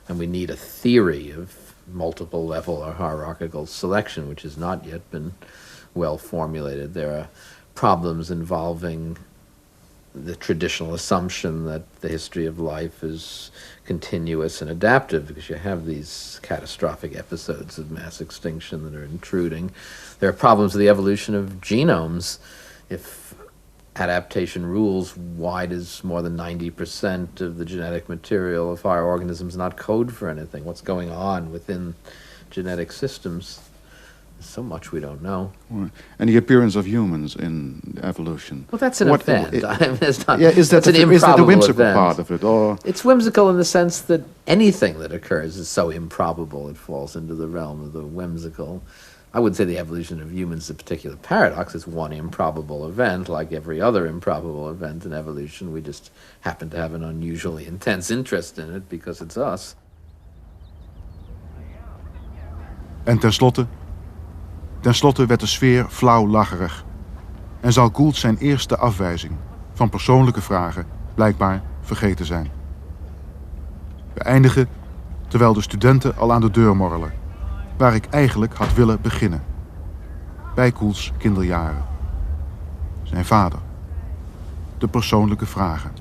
and we need a theory of multiple level or hierarchical selection, which has not yet been well formulated. There are problems involving the traditional assumption that the history of life is continuous and adaptive, because you have these catastrophic episodes of mass extinction that are intruding. There are problems with the evolution of genomes. If adaptation rules, why does more than 90% of the genetic material of higher organisms not code for anything? What's going on within genetic systems? So much we don't know. And the appearance of humans in evolution. Well, that's an event. It's not, is that the whimsical event. part of it? Or? It's whimsical in the sense that anything that occurs is so improbable it falls into the realm of the whimsical. I would say the evolution of humans is a particular paradox. It's one improbable event, like every other improbable event in evolution. We just happen to have an unusually intense interest in it because it's us. En tenslotte werd de sfeer flauw lacherig. En zal Gould zijn eerste afwijzing van persoonlijke vragen blijkbaar vergeten zijn. We eindigen terwijl de studenten al aan de deur morrelen, waar ik eigenlijk had willen beginnen. Bij Goulds kinderjaren. Zijn vader. De persoonlijke vragen.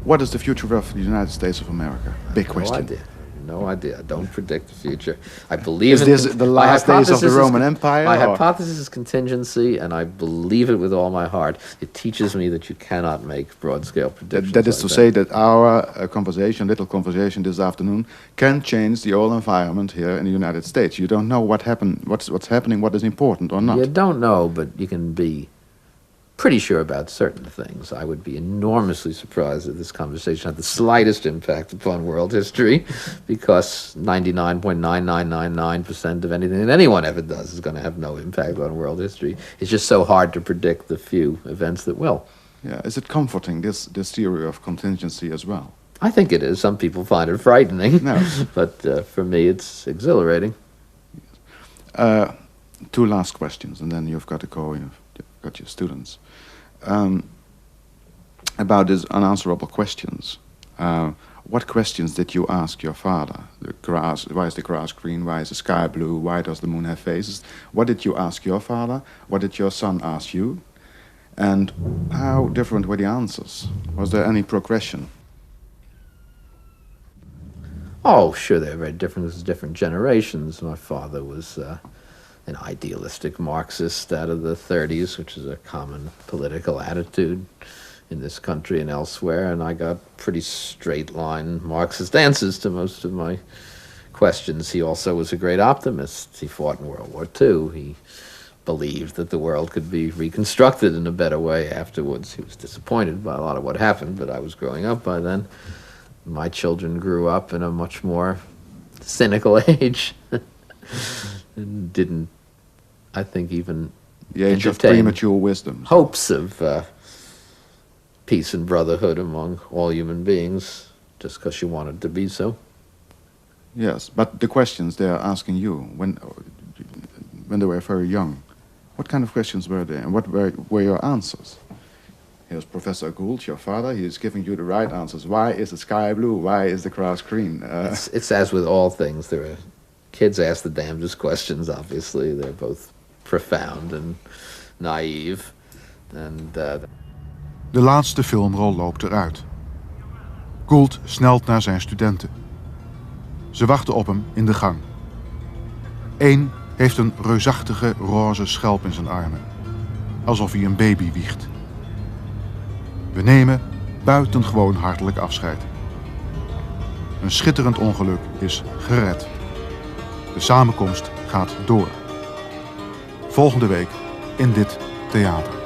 What is the future of the United States of America? Big question. No idea. I don't predict the future. I believe is this the last days of the Roman Empire? My hypothesis is contingency, and I believe it with all my heart. It teaches me that you cannot make broad-scale predictions. That is to say that our little conversation this afternoon, can change the whole environment here in the United States. You don't know what's happening, what is important or not. You don't know, but you can be pretty sure about certain things. I would be enormously surprised if this conversation had the slightest impact upon world history, because 99.9999% of anything that anyone ever does is going to have no impact on world history. It's just so hard to predict the few events that will. Yeah, is it comforting, this theory of contingency as well? I think it is. Some people find it frightening, no. But for me it's exhilarating. Two last questions, and then you've got to go, you've got your students. About these unanswerable questions. What questions did you ask your father? Why is the grass green? Why is the sky blue? Why does the moon have faces? What did you ask your father? What did your son ask you? And how different were the answers? Was there any progression? Oh, sure, they were very different. It was different generations. My father was an idealistic Marxist out of the 30s, which is a common political attitude in this country and elsewhere, and I got pretty straight-line Marxist answers to most of my questions. He also was a great optimist. He fought in World War II. He believed that the world could be reconstructed in a better way afterwards. He was disappointed by a lot of what happened, but I was growing up by then. My children grew up in a much more cynical age. And didn't, I think, even the age of premature wisdom. Hopes of peace and brotherhood among all human beings, just because you wanted to be so. Yes, but the questions they are asking you when they were very young, what kind of questions were they, and what were your answers? Here's Professor Gould, your father. He is giving you the right answers. Why is the sky blue? Why is the grass green? It's as with all things. There are kids ask the damnedest questions, obviously. They're both profound and naive. And De laatste filmrol loopt eruit. Gould snelt naar zijn studenten. Ze wachten op hem in de gang. Eén heeft een reusachtige roze schelp in zijn armen, alsof hij een baby wiegt. We nemen buitengewoon hartelijk afscheid. Een schitterend ongeluk is gered. De samenkomst gaat door. Volgende week in dit theater.